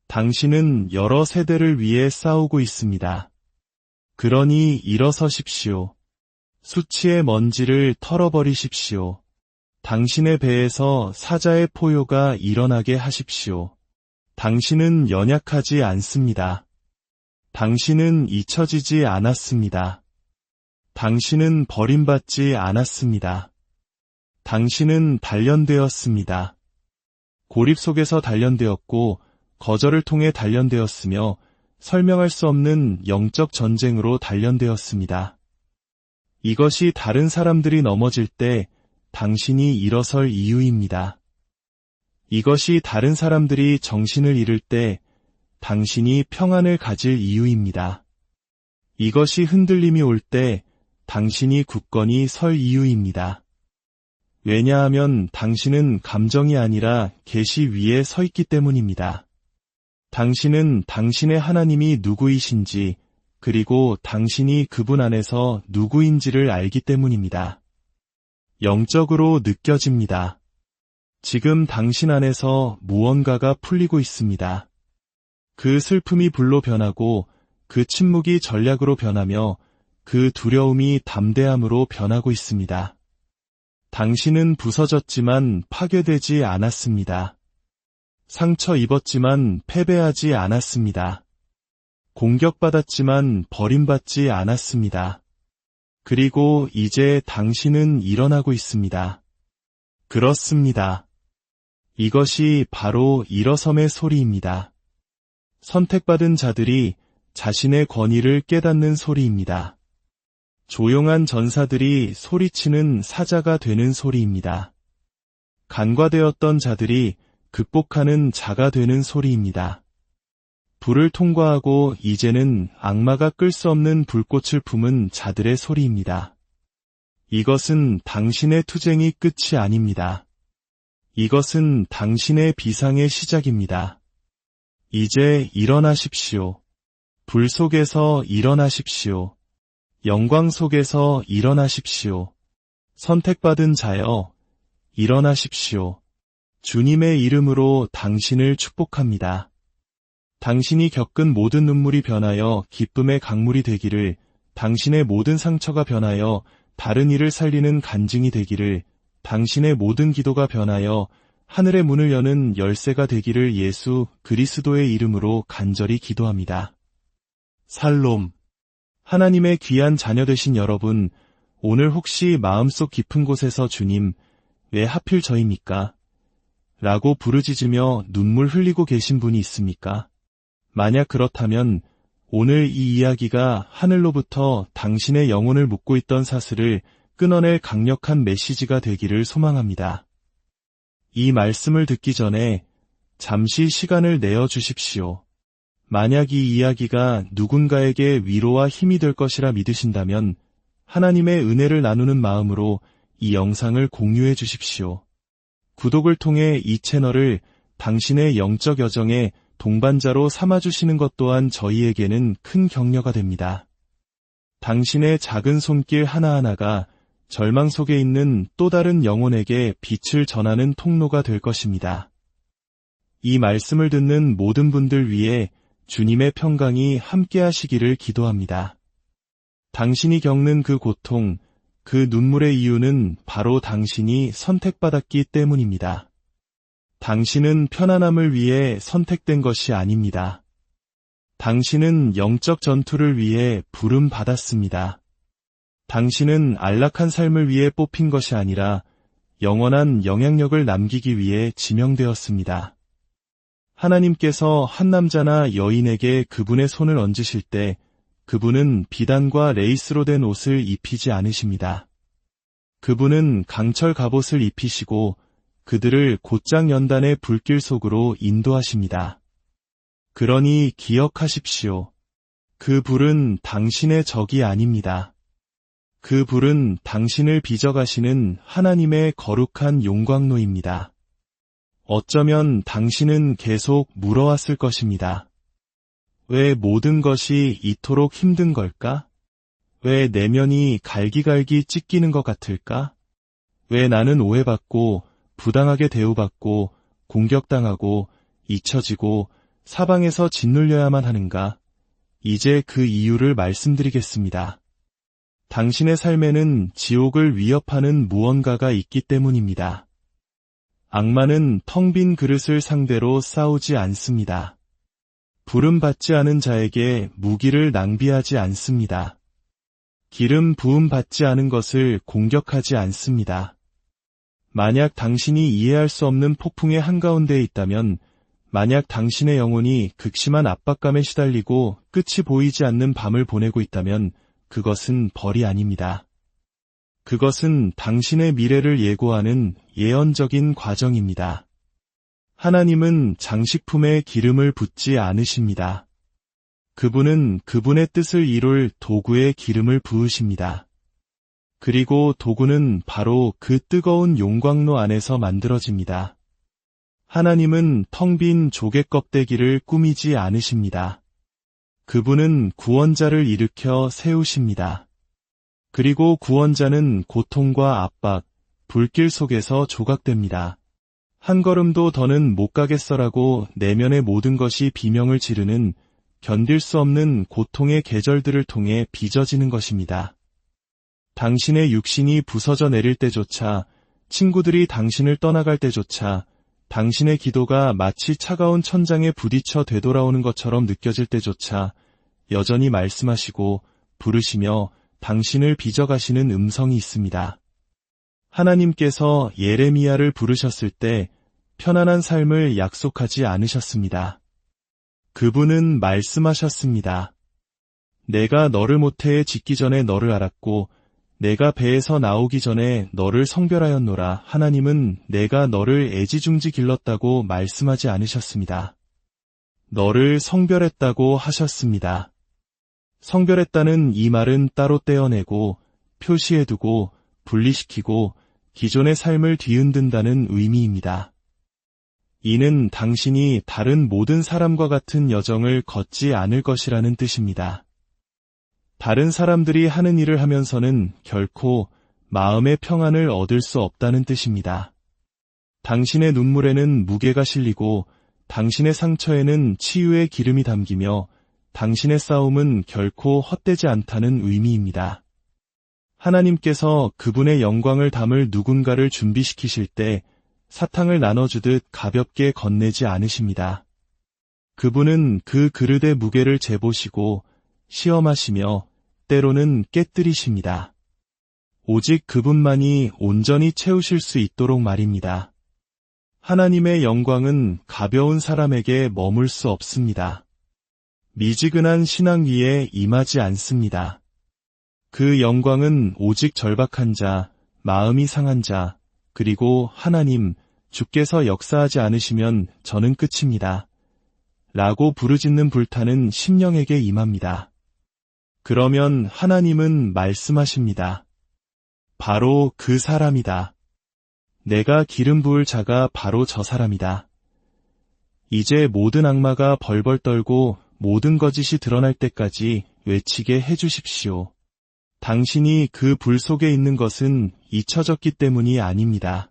Speaker 1: 당신은 여러 세대를 위해 싸우고 있습니다. 그러니 일어서십시오. 수치의 먼지를 털어버리십시오. 당신의 배에서 사자의 포효가 일어나게 하십시오. 당신은 연약하지 않습니다. 당신은 잊혀지지 않았습니다. 당신은 버림받지 않았습니다. 당신은 단련되었습니다. 고립 속에서 단련되었고 거절을 통해 단련되었으며 설명할 수 없는 영적 전쟁으로 단련되었습니다. 이것이 다른 사람들이 넘어질 때 당신이 일어설 이유입니다. 이것이 다른 사람들이 정신을 잃을 때 당신이 평안을 가질 이유입니다. 이것이 흔들림이 올 때 당신이 굳건히 설 이유입니다. 왜냐하면 당신은 감정이 아니라 계시 위에 서 있기 때문입니다. 당신은 당신의 하나님이 누구이신지 그리고 당신이 그분 안에서 누구인지를 알기 때문입니다. 영적으로 느껴집니다. 지금 당신 안에서 무언가가 풀리고 있습니다. 그 슬픔이 불로 변하고 그 침묵이 전략으로 변하며 그 두려움이 담대함으로 변하고 있습니다. 당신은 부서졌지만 파괴되지 않았습니다. 상처 입었지만 패배하지 않았습니다. 공격받았지만 버림받지 않았습니다. 그리고 이제 당신은 일어나고 있습니다. 그렇습니다. 이것이 바로 일어섬의 소리입니다. 선택받은 자들이 자신의 권위를 깨닫는 소리입니다. 조용한 전사들이 소리치는 사자가 되는 소리입니다. 간과되었던 자들이 극복하는 자가 되는 소리입니다. 불을 통과하고 이제는 악마가 끌 수 없는 불꽃을 품은 자들의 소리입니다. 이것은 당신의 투쟁이 끝이 아닙니다. 이것은 당신의 비상의 시작입니다. 이제 일어나십시오. 불 속에서 일어나십시오. 영광 속에서 일어나십시오. 선택받은 자여, 일어나십시오. 주님의 이름으로 당신을 축복합니다. 당신이 겪은 모든 눈물이 변하여 기쁨의 강물이 되기를, 당신의 모든 상처가 변하여 다른 이를 살리는 간증이 되기를, 당신의 모든 기도가 변하여 하늘의 문을 여는 열쇠가 되기를 예수 그리스도의 이름으로 간절히 기도합니다. 살롬. 하나님의 귀한 자녀 되신 여러분, 오늘 혹시 마음속 깊은 곳에서 주님, 왜 하필 저입니까? 라고 부르짖으며 눈물 흘리고 계신 분이 있습니까? 만약 그렇다면 오늘 이 이야기가 하늘로부터 당신의 영혼을 묶고 있던 사슬을 끊어낼 강력한 메시지가 되기를 소망합니다. 이 말씀을 듣기 전에 잠시 시간을 내어 주십시오. 만약 이 이야기가 누군가에게 위로와 힘이 될 것이라 믿으신다면 하나님의 은혜를 나누는 마음으로 이 영상을 공유해 주십시오. 구독을 통해 이 채널을 당신의 영적 여정의 동반자로 삼아주시는 것 또한 저희에게는 큰 격려가 됩니다. 당신의 작은 손길 하나하나가 절망 속에 있는 또 다른 영혼에게 빛을 전하는 통로가 될 것입니다. 이 말씀을 듣는 모든 분들 위해 주님의 평강이 함께 하시기를 기도합니다. 당신이 겪는 그 고통, 그 눈물의 이유는 바로 당신이 선택받았기 때문입니다. 당신은 편안함을 위해 선택된 것이 아닙니다. 당신은 영적 전투를 위해 부름받았습니다. 당신은 안락한 삶을 위해 뽑힌 것이 아니라 영원한 영향력을 남기기 위해 지명되었습니다. 하나님께서 한 남자나 여인에게 그분의 손을 얹으실 때 그분은 비단과 레이스로 된 옷을 입히지 않으십니다. 그분은 강철 갑옷을 입히시고 그들을 곧장 연단의 불길 속으로 인도하십니다. 그러니 기억하십시오. 그 불은 당신의 적이 아닙니다. 그 불은 당신을 빚어가시는 하나님의 거룩한 용광로입니다. 어쩌면 당신은 계속 물어왔을 것입니다. 왜 모든 것이 이토록 힘든 걸까? 왜 내면이 갈기갈기 찢기는 것 같을까? 왜 나는 오해받고 부당하게 대우받고 공격당하고 잊혀지고 사방에서 짓눌려야만 하는가? 이제 그 이유를 말씀드리겠습니다. 당신의 삶에는 지옥을 위협하는 무언가가 있기 때문입니다. 악마는 텅 빈 그릇을 상대로 싸우지 않습니다. 부름받지 않은 자에게 무기를 낭비하지 않습니다. 기름 부음 받지 않은 것을 공격하지 않습니다. 만약 당신이 이해할 수 없는 폭풍의 한가운데에 있다면, 만약 당신의 영혼이 극심한 압박감에 시달리고 끝이 보이지 않는 밤을 보내고 있다면 그것은 벌이 아닙니다. 그것은 당신의 미래를 예고하는 예언적인 과정입니다. 하나님은 장식품에 기름을 붓지 않으십니다. 그분은 그분의 뜻을 이룰 도구에 기름을 부으십니다. 그리고 도구는 바로 그 뜨거운 용광로 안에서 만들어집니다. 하나님은 텅 빈 조개 껍데기를 꾸미지 않으십니다. 그분은 구원자를 일으켜 세우십니다. 그리고 구원자는 고통과 압박, 불길 속에서 조각됩니다. 한 걸음도 더는 못 가겠어라고 내면의 모든 것이 비명을 지르는 견딜 수 없는 고통의 계절들을 통해 빚어지는 것입니다. 당신의 육신이 부서져 내릴 때조차, 친구들이 당신을 떠나갈 때조차, 당신의 기도가 마치 차가운 천장에 부딪혀 되돌아오는 것처럼 느껴질 때조차 여전히 말씀하시고 부르시며 당신을 빚어가시는 음성이 있습니다. 하나님께서 예레미야를 부르셨을 때 편안한 삶을 약속하지 않으셨습니다. 그분은 말씀하셨습니다. 내가 너를 모태에 짓기 전에 너를 알았고 내가 배에서 나오기 전에 너를 성별하였노라. 하나님은 내가 너를 애지중지 길렀다고 말씀하지 않으셨습니다. 너를 성별했다고 하셨습니다. 성별했다는 이 말은 따로 떼어내고 표시해두고 분리시키고 기존의 삶을 뒤흔든다는 의미입니다. 이는 당신이 다른 모든 사람과 같은 여정을 걷지 않을 것이라는 뜻입니다. 다른 사람들이 하는 일을 하면서는 결코 마음의 평안을 얻을 수 없다는 뜻입니다. 당신의 눈물에는 무게가 실리고 당신의 상처에는 치유의 기름이 담기며 당신의 싸움은 결코 헛되지 않다는 의미입니다. 하나님께서 그분의 영광을 담을 누군가를 준비시키실 때 사탕을 나눠주듯 가볍게 건네지 않으십니다. 그분은 그 그릇의 무게를 재보시고 시험하시며 때로는 깨뜨리십니다. 오직 그분만이 온전히 채우실 수 있도록 말입니다. 하나님의 영광은 가벼운 사람에게 머물 수 없습니다. 미지근한 신앙 위에 임하지 않습니다. 그 영광은 오직 절박한 자, 마음이 상한 자, 그리고 하나님, 주께서 역사하지 않으시면 저는 끝입니다. 라고 부르짖는 불타는 심령에게 임합니다. 그러면 하나님은 말씀하십니다. 바로 그 사람이다. 내가 기름 부을 자가 바로 저 사람이다. 이제 모든 악마가 벌벌 떨고 모든 거짓이 드러날 때까지 외치게 해주십시오. 당신이 그 불 속에 있는 것은 잊혀졌기 때문이 아닙니다.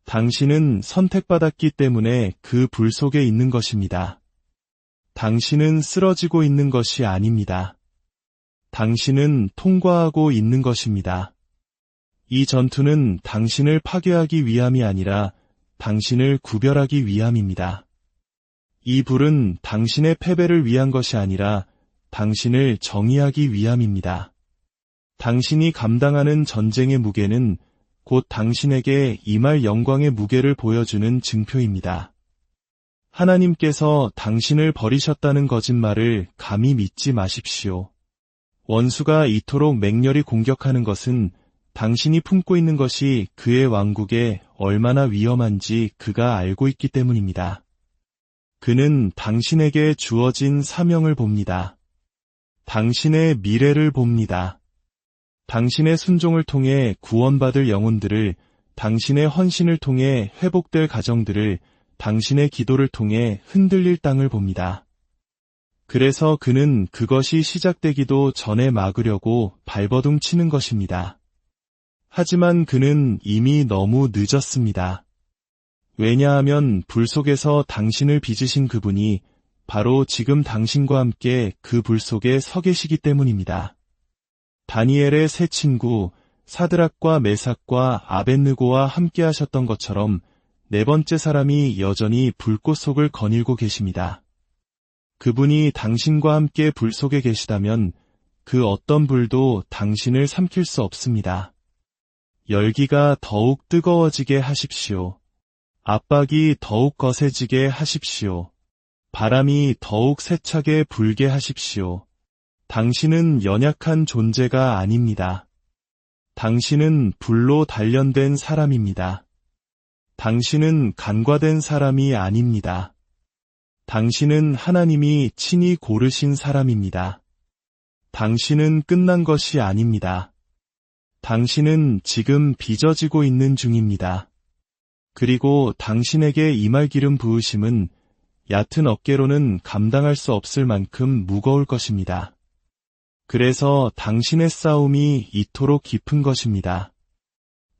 Speaker 1: 당신은 선택받았기 때문에 그 불 속에 있는 것입니다. 당신은 쓰러지고 있는 것이 아닙니다. 당신은 통과하고 있는 것입니다. 이 전투는 당신을 파괴하기 위함이 아니라 당신을 구별하기 위함입니다. 이 불은 당신의 패배를 위한 것이 아니라 당신을 정의하기 위함입니다. 당신이 감당하는 전쟁의 무게는 곧 당신에게 임할 영광의 무게를 보여주는 증표입니다. 하나님께서 당신을 버리셨다는 거짓말을 감히 믿지 마십시오. 원수가 이토록 맹렬히 공격하는 것은 당신이 품고 있는 것이 그의 왕국에 얼마나 위험한지 그가 알고 있기 때문입니다. 그는 당신에게 주어진 사명을 봅니다. 당신의 미래를 봅니다. 당신의 순종을 통해 구원받을 영혼들을, 당신의 헌신을 통해 회복될 가정들을, 당신의 기도를 통해 흔들릴 땅을 봅니다. 그래서 그는 그것이 시작되기도 전에 막으려고 발버둥 치는 것입니다. 하지만 그는 이미 너무 늦었습니다. 왜냐하면 불 속에서 당신을 빚으신 그분이 바로 지금 당신과 함께 그 불 속에 서 계시기 때문입니다. 다니엘의 세 친구 사드락과 메삭과 아벳느고와 함께 하셨던 것처럼 네 번째 사람이 여전히 불꽃 속을 거닐고 계십니다. 그분이 당신과 함께 불 속에 계시다면 그 어떤 불도 당신을 삼킬 수 없습니다. 열기가 더욱 뜨거워지게 하십시오. 압박이 더욱 거세지게 하십시오. 바람이 더욱 세차게 불게 하십시오. 당신은 연약한 존재가 아닙니다. 당신은 불로 단련된 사람입니다. 당신은 간과된 사람이 아닙니다. 당신은 하나님이 친히 고르신 사람입니다. 당신은 끝난 것이 아닙니다. 당신은 지금 빚어지고 있는 중입니다. 그리고 당신에게 임할 기름 부으심은 얕은 어깨로는 감당할 수 없을 만큼 무거울 것입니다. 그래서 당신의 싸움이 이토록 깊은 것입니다.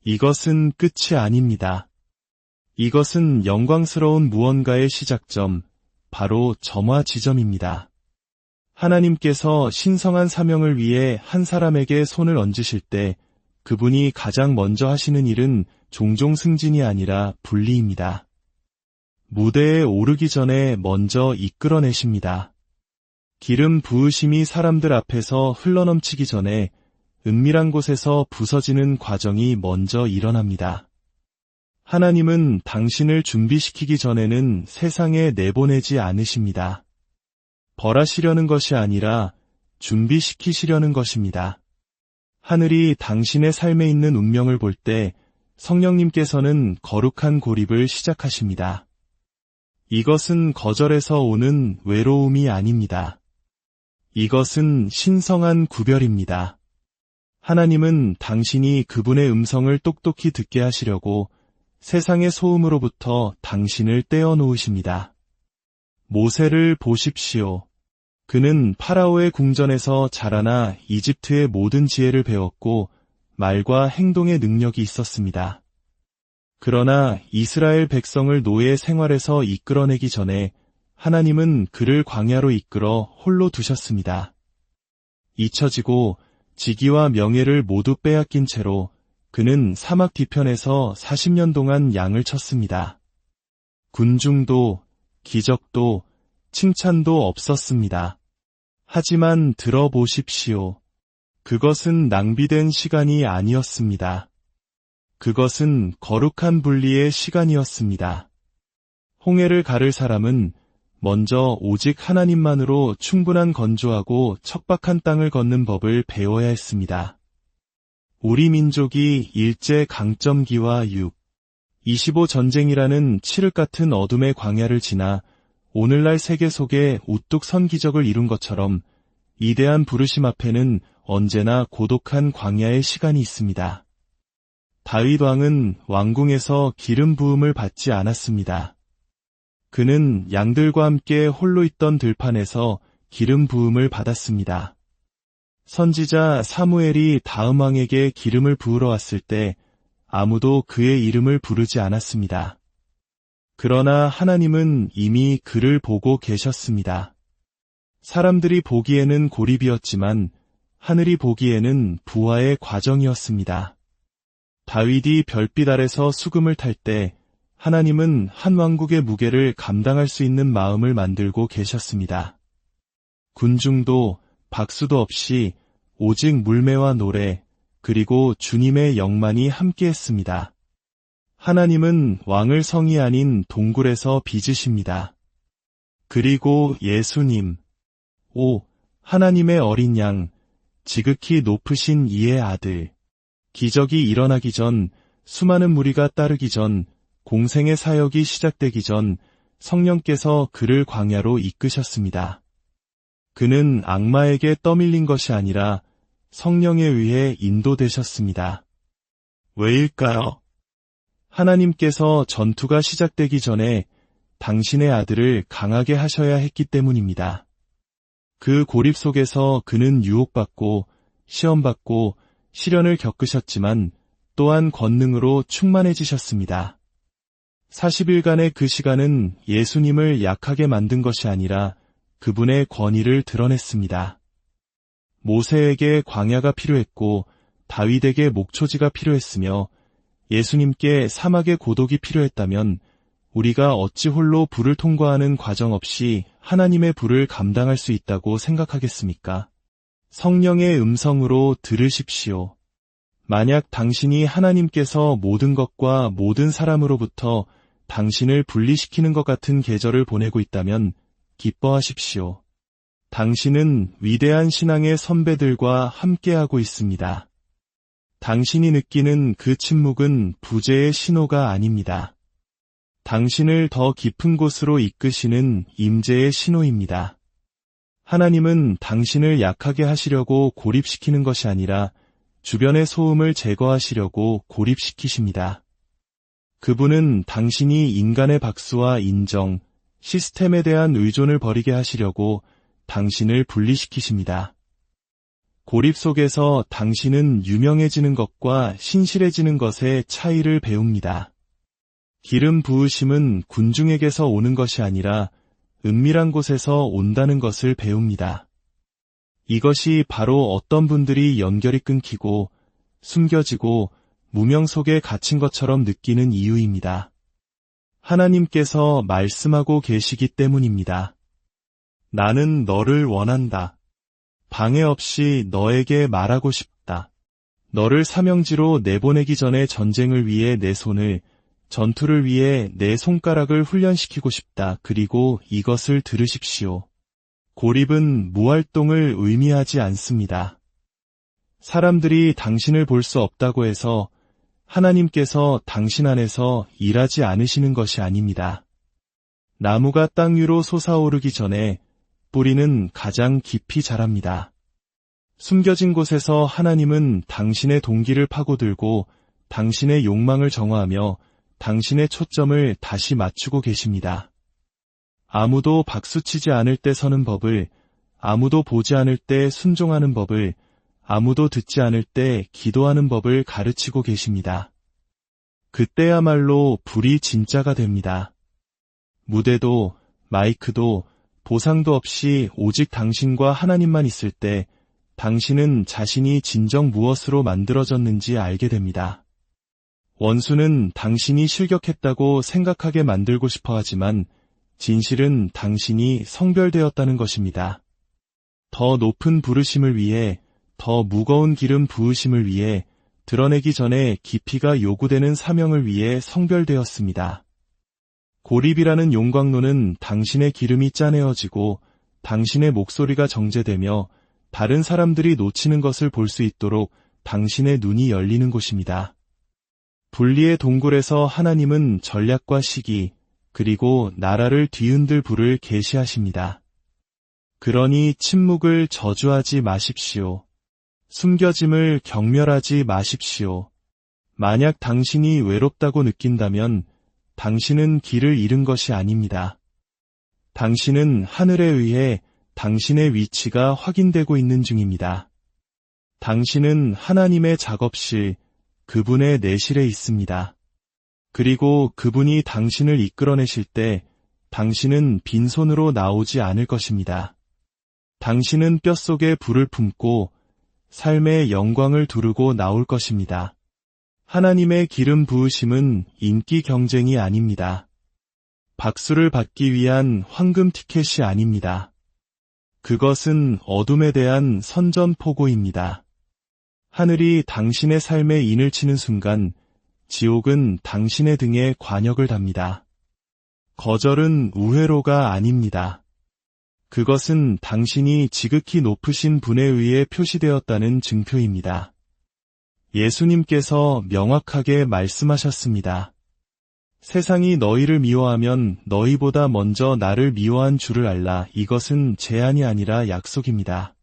Speaker 1: 이것은 끝이 아닙니다. 이것은 영광스러운 무언가의 시작점, 바로 점화 지점입니다. 하나님께서 신성한 사명을 위해 한 사람에게 손을 얹으실 때 그분이 가장 먼저 하시는 일은 종종 승진이 아니라 분리입니다. 무대에 오르기 전에 먼저 이끌어내십니다. 기름 부으심이 사람들 앞에서 흘러넘치기 전에 은밀한 곳에서 부서지는 과정이 먼저 일어납니다. 하나님은 당신을 준비시키기 전에는 세상에 내보내지 않으십니다. 벌하시려는 것이 아니라 준비시키시려는 것입니다. 하늘이 당신의 삶에 있는 운명을 볼 때 성령님께서는 거룩한 고립을 시작하십니다. 이것은 거절에서 오는 외로움이 아닙니다. 이것은 신성한 구별입니다. 하나님은 당신이 그분의 음성을 똑똑히 듣게 하시려고 세상의 소음으로부터 당신을 떼어놓으십니다. 모세를 보십시오. 그는 파라오의 궁전에서 자라나 이집트의 모든 지혜를 배웠고 말과 행동의 능력이 있었습니다. 그러나 이스라엘 백성을 노예 생활에서 이끌어내기 전에 하나님은 그를 광야로 이끌어 홀로 두셨습니다. 잊혀지고 직위와 명예를 모두 빼앗긴 채로 그는 사막 뒤편에서 40년 동안 양을 쳤습니다. 군중도, 기적도, 칭찬도 없었습니다. 하지만 들어보십시오. 그것은 낭비된 시간이 아니었습니다. 그것은 거룩한 분리의 시간이었습니다. 홍해를 가를 사람은 먼저 오직 하나님만으로 충분한 건조하고 척박한 땅을 걷는 법을 배워야 했습니다. 우리 민족이 일제 강점기와 25 전쟁이라는 칠흑 같은 어둠의 광야를 지나 오늘날 세계 속에 우뚝 선 기적을 이룬 것처럼 이대한 부르심 앞에는 언제나 고독한 광야의 시간이 있습니다. 다윗 왕은 왕궁에서 기름 부음을 받지 않았습니다. 그는 양들과 함께 홀로 있던 들판에서 기름 부음을 받았습니다. 선지자 사무엘이 다음 왕에게 기름을 부으러 왔을 때 아무도 그의 이름을 부르지 않았습니다. 그러나 하나님은 이미 그를 보고 계셨습니다. 사람들이 보기에는 고립이었지만 하늘이 보기에는 부활의 과정이었습니다. 다윗이 별빛 아래서 수금을 탈 때 하나님은 한 왕국의 무게를 감당할 수 있는 마음을 만들고 계셨습니다. 군중도 박수도 없이 오직 물매와 노래 그리고 주님의 영만이 함께했습니다. 하나님은 왕을 성이 아닌 동굴에서 빚으십니다. 그리고 예수님, 오 하나님의 어린 양, 지극히 높으신 이의 아들, 기적이 일어나기 전, 수많은 무리가 따르기 전, 공생의 사역이 시작되기 전 성령께서 그를 광야로 이끄셨습니다. 그는 악마에게 떠밀린 것이 아니라 성령에 의해 인도되셨습니다. 왜일까요? 하나님께서 전투가 시작되기 전에 당신의 아들을 강하게 하셔야 했기 때문입니다. 그 고립 속에서 그는 유혹받고 시험받고 시련을 겪으셨지만 또한 권능으로 충만해지셨습니다. 40일간의 그 시간은 예수님을 약하게 만든 것이 아니라 그분의 권위를 드러냈습니다. 모세에게 광야가 필요했고 다윗에게 목초지가 필요했으며 예수님께 사막의 고독이 필요했다면 우리가 어찌 홀로 불을 통과하는 과정 없이 하나님의 불을 감당할 수 있다고 생각하겠습니까? 성령의 음성으로 들으십시오. 만약 당신이 하나님께서 모든 것과 모든 사람으로부터 당신을 분리시키는 것 같은 계절을 보내고 있다면 기뻐하십시오. 당신은 위대한 신앙의 선배들과 함께하고 있습니다. 당신이 느끼는 그 침묵은 부재의 신호가 아닙니다. 당신을 더 깊은 곳으로 이끄시는 임재의 신호입니다. 하나님은 당신을 약하게 하시려고 고립시키는 것이 아니라 주변의 소음을 제거하시려고 고립시키십니다. 그분은 당신이 인간의 박수와 인정, 시스템에 대한 의존을 버리게 하시려고 당신을 분리시키십니다. 고립 속에서 당신은 유명해지는 것과 신실해지는 것의 차이를 배웁니다. 기름 부으심은 군중에게서 오는 것이 아니라 은밀한 곳에서 온다는 것을 배웁니다. 이것이 바로 어떤 분들이 연결이 끊기고 숨겨지고 무명 속에 갇힌 것처럼 느끼는 이유입니다. 하나님께서 말씀하고 계시기 때문입니다. 나는 너를 원한다. 방해 없이 너에게 말하고 싶다. 너를 사명지로 내보내기 전에 전쟁을 위해 내 손을, 전투를 위해 내 손가락을 훈련시키고 싶다. 그리고 이것을 들으십시오. 고립은 무활동을 의미하지 않습니다. 사람들이 당신을 볼 수 없다고 해서 하나님께서 당신 안에서 일하지 않으시는 것이 아닙니다. 나무가 땅 위로 솟아오르기 전에 뿌리는 가장 깊이 자랍니다. 숨겨진 곳에서 하나님은 당신의 동기를 파고들고 당신의 욕망을 정화하며 당신의 초점을 다시 맞추고 계십니다. 아무도 박수치지 않을 때 서는 법을, 아무도 보지 않을 때 순종하는 법을, 아무도 듣지 않을 때 기도하는 법을 가르치고 계십니다. 그때야말로 불이 진짜가 됩니다. 무대도, 마이크도, 보상도 없이 오직 당신과 하나님만 있을 때 당신은 자신이 진정 무엇으로 만들어졌는지 알게 됩니다. 원수는 당신이 실격했다고 생각하게 만들고 싶어 하지만 진실은 당신이 성별되었다는 것입니다. 더 높은 부르심을 위해, 더 무거운 기름 부으심을 위해, 드러내기 전에 깊이가 요구되는 사명을 위해 성별되었습니다. 고립이라는 용광로는 당신의 기름이 짜내어지고 당신의 목소리가 정제되며 다른 사람들이 놓치는 것을 볼 수 있도록 당신의 눈이 열리는 곳입니다. 분리의 동굴에서 하나님은 전략과 시기, 그리고 나라를 뒤흔들 불을 계시하십니다. 그러니 침묵을 저주하지 마십시오. 숨겨짐을 경멸하지 마십시오. 만약 당신이 외롭다고 느낀다면 당신은 길을 잃은 것이 아닙니다. 당신은 하늘에 의해 당신의 위치가 확인되고 있는 중입니다. 당신은 하나님의 작업실, 그분의 내실에 있습니다. 그리고 그분이 당신을 이끌어내실 때 당신은 빈손으로 나오지 않을 것입니다. 당신은 뼛속에 불을 품고 삶의 영광을 두르고 나올 것입니다. 하나님의 기름 부으심은 인기 경쟁이 아닙니다. 박수를 받기 위한 황금 티켓이 아닙니다. 그것은 어둠에 대한 선전포고입니다. 하늘이 당신의 삶에 인을 치는 순간 지옥은 당신의 등에 관역을 답니다. 거절은 우회로가 아닙니다. 그것은 당신이 지극히 높으신 분에 의해 표시되었다는 증표입니다. 예수님께서 명확하게 말씀하셨습니다. 세상이 너희를 미워하면 너희보다 먼저 나를 미워한 줄을 알라. 이것은 제안이 아니라 약속입니다.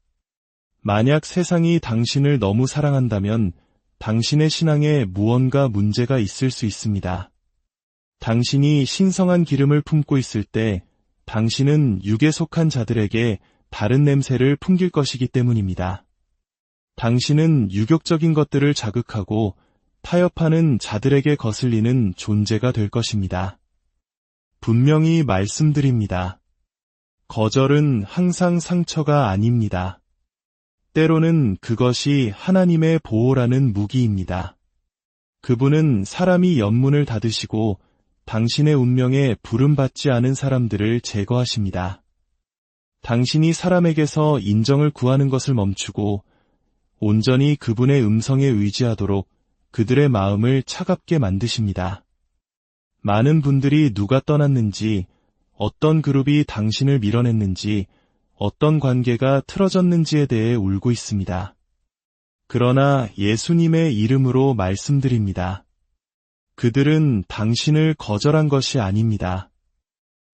Speaker 1: 만약 세상이 당신을 너무 사랑한다면 당신의 신앙에 무언가 문제가 있을 수 있습니다. 당신이 신성한 기름을 품고 있을 때 당신은 육에 속한 자들에게 다른 냄새를 풍길 것이기 때문입니다. 당신은 유격적인 것들을 자극하고 타협하는 자들에게 거슬리는 존재가 될 것입니다. 분명히 말씀드립니다. 거절은 항상 상처가 아닙니다. 때로는 그것이 하나님의 보호라는 무기입니다. 그분은 사람이 연문을 닫으시고 당신의 운명에 부름받지 않은 사람들을 제거하십니다. 당신이 사람에게서 인정을 구하는 것을 멈추고 온전히 그분의 음성에 의지하도록 그들의 마음을 차갑게 만드십니다. 많은 분들이 누가 떠났는지, 어떤 그룹이 당신을 밀어냈는지, 어떤 관계가 틀어졌는지에 대해 울고 있습니다. 그러나 예수님의 이름으로 말씀드립니다. 그들은 당신을 거절한 것이 아닙니다.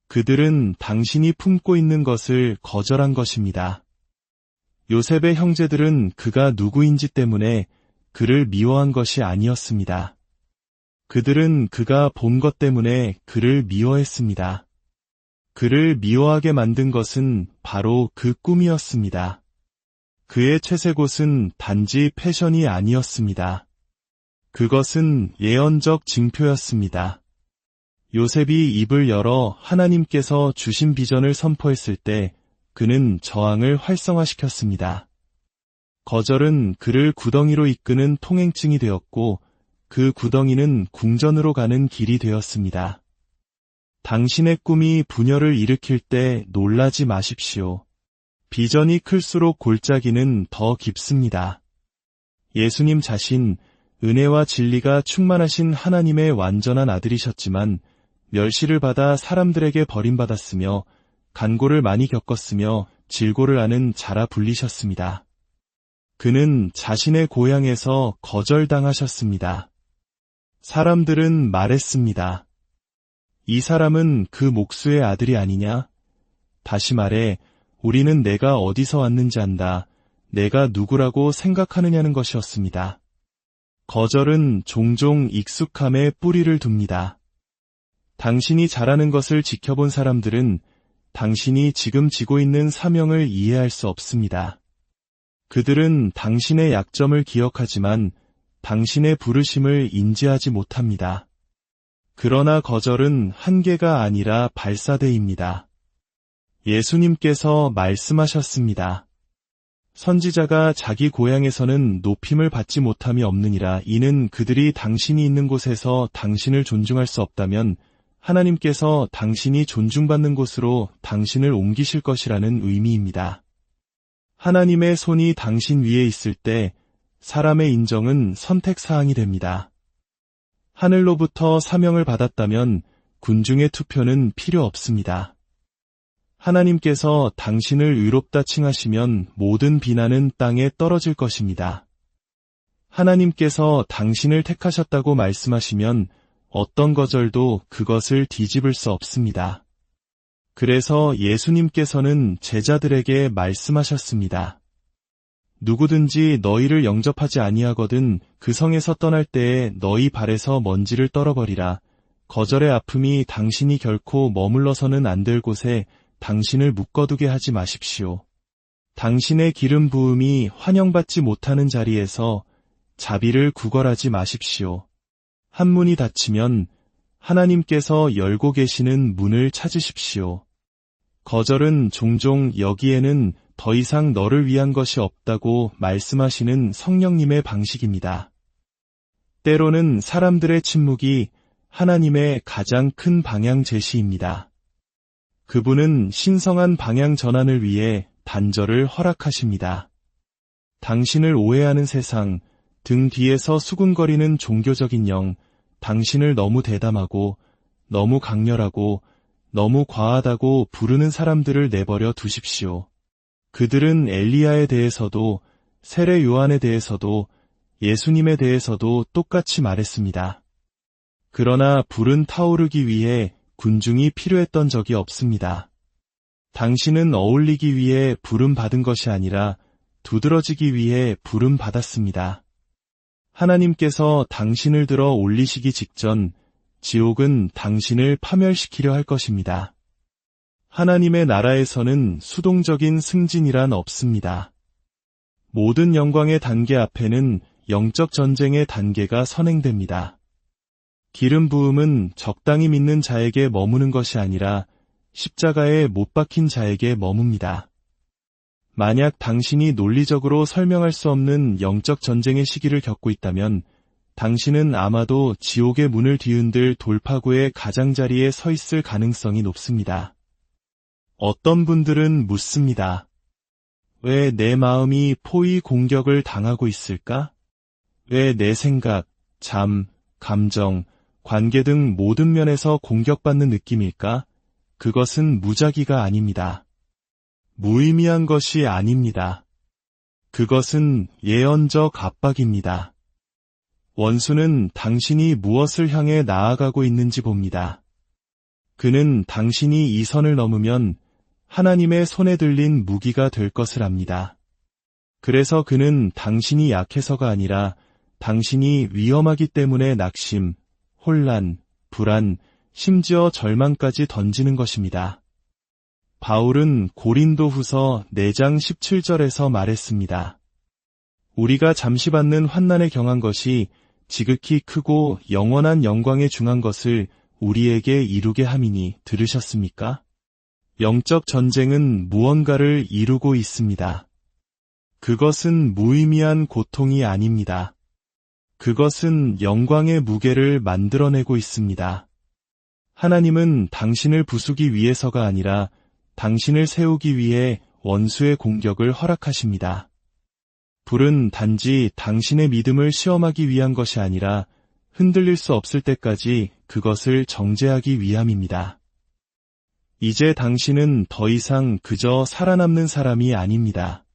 Speaker 1: 그들은 당신이 품고 있는 것을 거절한 것입니다. 요셉의 형제들은 그가 누구인지 때문에 그를 미워한 것이 아니었습니다. 그들은 그가 본 것 때문에 그를 미워했습니다. 그를 미워하게 만든 것은 바로 그 꿈이었습니다. 그의 채색옷은 단지 패션이 아니었습니다. 그것은 예언적 징표였습니다. 요셉이 입을 열어 하나님께서 주신 비전을 선포했을 때 그는 저항을 활성화시켰습니다. 거절은 그를 구덩이로 이끄는 통행증이 되었고 그 구덩이는 궁전으로 가는 길이 되었습니다. 당신의 꿈이 분열을 일으킬 때 놀라지 마십시오. 비전이 클수록 골짜기는 더 깊습니다. 예수님 자신, 은혜와 진리가 충만하신 하나님의 완전한 아들이셨지만 멸시를 받아 사람들에게 버림받았으며 간고를 많이 겪었으며 질고를 아는 자라 불리셨습니다. 그는 자신의 고향에서 거절당하셨습니다. 사람들은 말했습니다. 이 사람은 그 목수의 아들이 아니냐? 다시 말해, 우리는 내가 어디서 왔는지 안다. 내가 누구라고 생각하느냐는 것이었습니다. 거절은 종종 익숙함에 뿌리를 둡니다. 당신이 잘하는 것을 지켜본 사람들은 당신이 지금 지고 있는 사명을 이해할 수 없습니다. 그들은 당신의 약점을 기억하지만 당신의 부르심을 인지하지 못합니다. 그러나 거절은 한계가 아니라 발사대입니다. 예수님께서 말씀하셨습니다. 선지자가 자기 고향에서는 높임을 받지 못함이 없느니라. 이는 그들이 당신이 있는 곳에서 당신을 존중할 수 없다면 하나님께서 당신이 존중받는 곳으로 당신을 옮기실 것이라는 의미입니다. 하나님의 손이 당신 위에 있을 때 사람의 인정은 선택사항이 됩니다. 하늘로부터 사명을 받았다면 군중의 투표는 필요 없습니다. 하나님께서 당신을 의롭다 칭하시면 모든 비난은 땅에 떨어질 것입니다. 하나님께서 당신을 택하셨다고 말씀하시면 어떤 거절도 그것을 뒤집을 수 없습니다. 그래서 예수님께서는 제자들에게 말씀하셨습니다. 누구든지 너희를 영접하지 아니하거든 그 성에서 떠날 때에 너희 발에서 먼지를 떨어버리라. 거절의 아픔이 당신이 결코 머물러서는 안 될 곳에 당신을 묶어두게 하지 마십시오. 당신의 기름 부음이 환영받지 못하는 자리에서 자비를 구걸하지 마십시오. 한 문이 닫히면 하나님께서 열고 계시는 문을 찾으십시오. 거절은 종종 여기에는 더 이상 너를 위한 것이 없다고 말씀하시는 성령님의 방식입니다. 때로는 사람들의 침묵이 하나님의 가장 큰 방향 제시입니다. 그분은 신성한 방향 전환을 위해 단절을 허락하십니다. 당신을 오해하는 세상, 등 뒤에서 수군거리는 종교적인 영, 당신을 너무 대담하고, 너무 강렬하고, 너무 과하다고 부르는 사람들을 내버려 두십시오. 그들은 엘리야에 대해서도, 세례 요한에 대해서도, 예수님에 대해서도 똑같이 말했습니다. 그러나 불은 타오르기 위해 군중이 필요했던 적이 없습니다. 당신은 어울리기 위해 부름받은 것이 아니라 두드러지기 위해 부름받았습니다. 하나님께서 당신을 들어 올리시기 직전 지옥은 당신을 파멸시키려 할 것입니다. 하나님의 나라에서는 수동적인 승진이란 없습니다. 모든 영광의 단계 앞에는 영적 전쟁의 단계가 선행됩니다. 기름 부음은 적당히 믿는 자에게 머무는 것이 아니라 십자가에 못 박힌 자에게 머뭅니다. 만약 당신이 논리적으로 설명할 수 없는 영적 전쟁의 시기를 겪고 있다면 당신은 아마도 지옥의 문을 뒤흔들 돌파구의 가장자리에 서 있을 가능성이 높습니다. 어떤 분들은 묻습니다. 왜 내 마음이 포위 공격을 당하고 있을까? 왜 내 생각, 잠, 감정, 관계 등 모든 면에서 공격받는 느낌일까? 그것은 무작위가 아닙니다. 무의미한 것이 아닙니다. 그것은 예언적 압박입니다. 원수는 당신이 무엇을 향해 나아가고 있는지 봅니다. 그는 당신이 이 선을 넘으면 하나님의 손에 들린 무기가 될 것을 압니다. 그래서 그는 당신이 약해서가 아니라 당신이 위험하기 때문에 낙심, 혼란, 불안, 심지어 절망까지 던지는 것입니다. 바울은 고린도후서 4장 17절에서 말했습니다. 우리가 잠시 받는 환난에 경한 것이 지극히 크고 영원한 영광에 중한 것을 우리에게 이루게 함이니 들으셨습니까? 영적 전쟁은 무언가를 이루고 있습니다. 그것은 무의미한 고통이 아닙니다. 그것은 영광의 무게를 만들어내고 있습니다. 하나님은 당신을 부수기 위해서가 아니라 당신을 세우기 위해 원수의 공격을 허락하십니다. 불은 단지 당신의 믿음을 시험하기 위한 것이 아니라 흔들릴 수 없을 때까지 그것을 정죄하기 위함입니다. 이제 당신은 더 이상 그저 살아남는 사람이 아닙니다.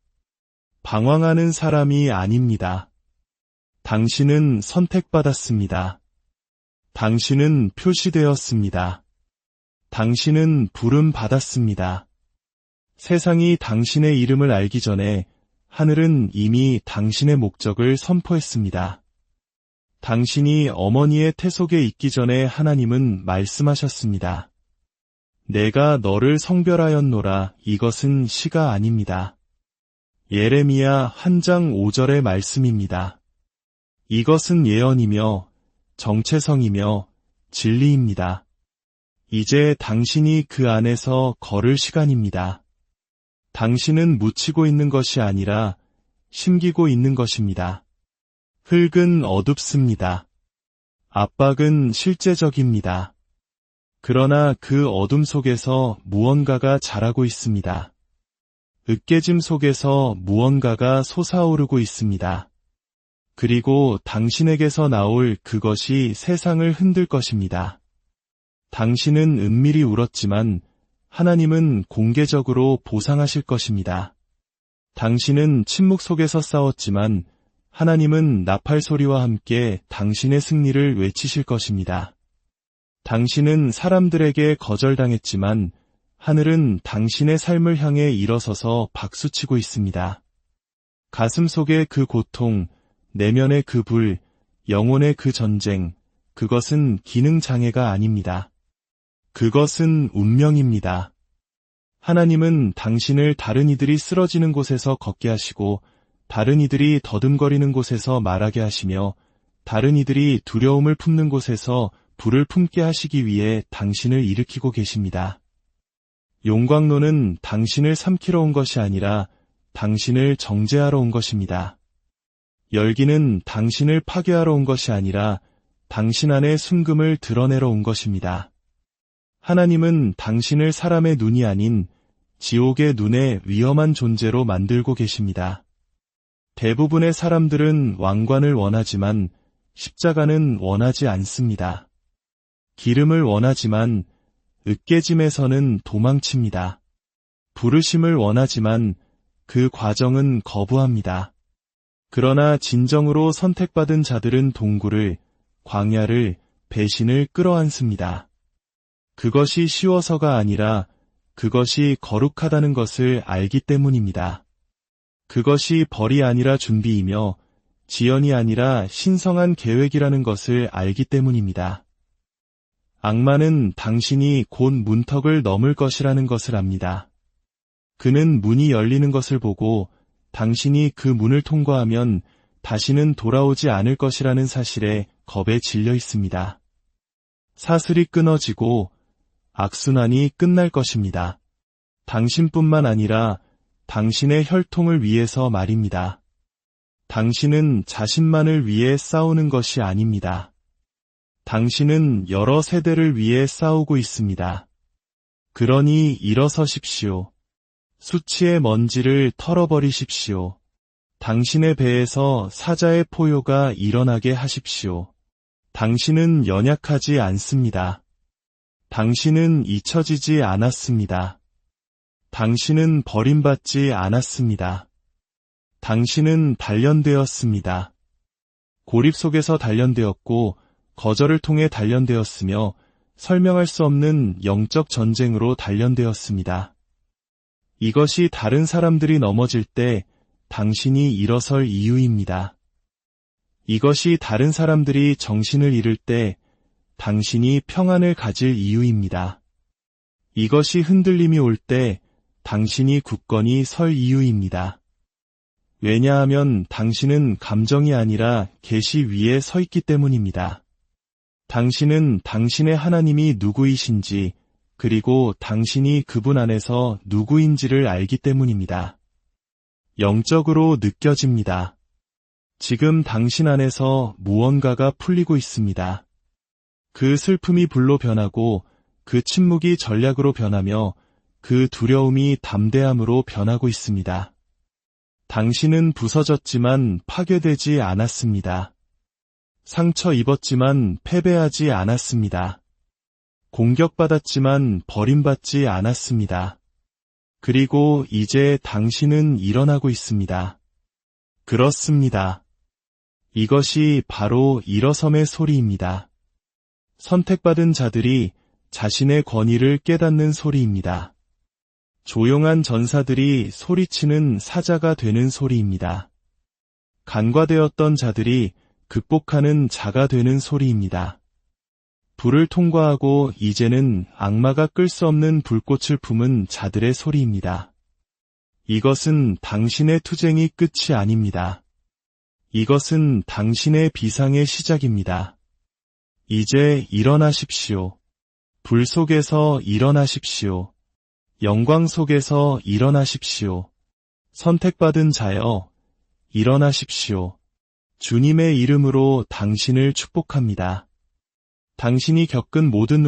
Speaker 1: 방황하는 사람이 아닙니다. 당신은 선택받았습니다. 당신은 표시되었습니다. 당신은 부름받았습니다. 세상이 당신의 이름을 알기 전에 하늘은 이미 당신의 목적을 선포했습니다. 당신이 어머니의 태 속에 있기 전에 하나님은 말씀하셨습니다. 내가 너를 성별하였노라. 이것은 시가 아닙니다. 예레미야 1장 5절의 말씀입니다. 이것은 예언이며 정체성이며 진리입니다. 이제 당신이 그 안에서 걸을 시간입니다. 당신은 묻히고 있는 것이 아니라 심기고 있는 것입니다. 흙은 어둡습니다. 압박은 실제적입니다. 그러나 그 어둠 속에서 무언가가 자라고 있습니다. 으깨짐 속에서 무언가가 솟아오르고 있습니다. 그리고 당신에게서 나올 그것이 세상을 흔들 것입니다. 당신은 은밀히 울었지만 하나님은 공개적으로 보상하실 것입니다. 당신은 침묵 속에서 싸웠지만 하나님은 나팔 소리와 함께 당신의 승리를 외치실 것입니다. 당신은 사람들에게 거절당했지만 하늘은 당신의 삶을 향해 일어서서 박수치고 있습니다. 가슴 속의 그 고통, 내면의 그 불, 영혼의 그 전쟁, 그것은 기능장애가 아닙니다. 그것은 운명입니다. 하나님은 당신을 다른 이들이 쓰러지는 곳에서 걷게 하시고 다른 이들이 더듬거리는 곳에서 말하게 하시며 다른 이들이 두려움을 품는 곳에서 불을 품게 하시기 위해 당신을 일으키고 계십니다. 용광로는 당신을 삼키러 온 것이 아니라 당신을 정죄하러 온 것입니다. 열기는 당신을 파괴하러 온 것이 아니라 당신 안의 순금을 드러내러 온 것입니다. 하나님은 당신을 사람의 눈이 아닌 지옥의 눈에 위험한 존재로 만들고 계십니다. 대부분의 사람들은 왕관을 원하지만 십자가는 원하지 않습니다. 기름을 원하지만 으깨짐에서는 도망칩니다. 부르심을 원하지만 그 과정은 거부합니다. 그러나 진정으로 선택받은 자들은 동굴을, 광야를, 배신을 끌어안습니다. 그것이 쉬워서가 아니라 그것이 거룩하다는 것을 알기 때문입니다. 그것이 벌이 아니라 준비이며 지연이 아니라 신성한 계획이라는 것을 알기 때문입니다. 악마는 당신이 곧 문턱을 넘을 것이라는 것을 압니다. 그는 문이 열리는 것을 보고 당신이 그 문을 통과하면 다시는 돌아오지 않을 것이라는 사실에 겁에 질려 있습니다. 사슬이 끊어지고 악순환이 끝날 것입니다. 당신뿐만 아니라 당신의 혈통을 위해서 말입니다. 당신은 자신만을 위해 싸우는 것이 아닙니다. 당신은 여러 세대를 위해 싸우고 있습니다. 그러니 일어서십시오. 수치의 먼지를 털어버리십시오. 당신의 배에서 사자의 포효가 일어나게 하십시오. 당신은 연약하지 않습니다. 당신은 잊혀지지 않았습니다. 당신은 버림받지 않았습니다. 당신은 단련되었습니다. 고립 속에서 단련되었고 거절을 통해 단련되었으며 설명할 수 없는 영적 전쟁으로 단련되었습니다. 이것이 다른 사람들이 넘어질 때 당신이 일어설 이유입니다. 이것이 다른 사람들이 정신을 잃을 때 당신이 평안을 가질 이유입니다. 이것이 흔들림이 올 때 당신이 굳건히 설 이유입니다. 왜냐하면 당신은 감정이 아니라 계시 위에 서 있기 때문입니다. 당신은 당신의 하나님이 누구이신지 그리고 당신이 그분 안에서 누구인지를 알기 때문입니다. 영적으로 느껴집니다. 지금 당신 안에서 무언가가 풀리고 있습니다. 그 슬픔이 불로 변하고 그 침묵이 전략으로 변하며 그 두려움이 담대함으로 변하고 있습니다. 당신은 부서졌지만 파괴되지 않았습니다. 상처 입었지만 패배하지 않았습니다. 공격받았지만 버림받지 않았습니다. 그리고 이제 당신은 일어나고 있습니다. 그렇습니다. 이것이 바로 일어섬의 소리입니다. 선택받은 자들이 자신의 권위를 깨닫는 소리입니다. 조용한 전사들이 소리치는 사자가 되는 소리입니다. 간과되었던 자들이 극복하는 자가 되는 소리입니다. 불을 통과하고 이제는 악마가 끌 수 없는 불꽃을 품은 자들의 소리입니다. 이것은 당신의 투쟁이 끝이 아닙니다. 이것은 당신의 비상의 시작입니다. 이제 일어나십시오. 불 속에서 일어나십시오. 영광 속에서 일어나십시오. 선택받은 자여, 일어나십시오. 주님의 이름으로 당신을 축복합니다. 당신이 겪은 모든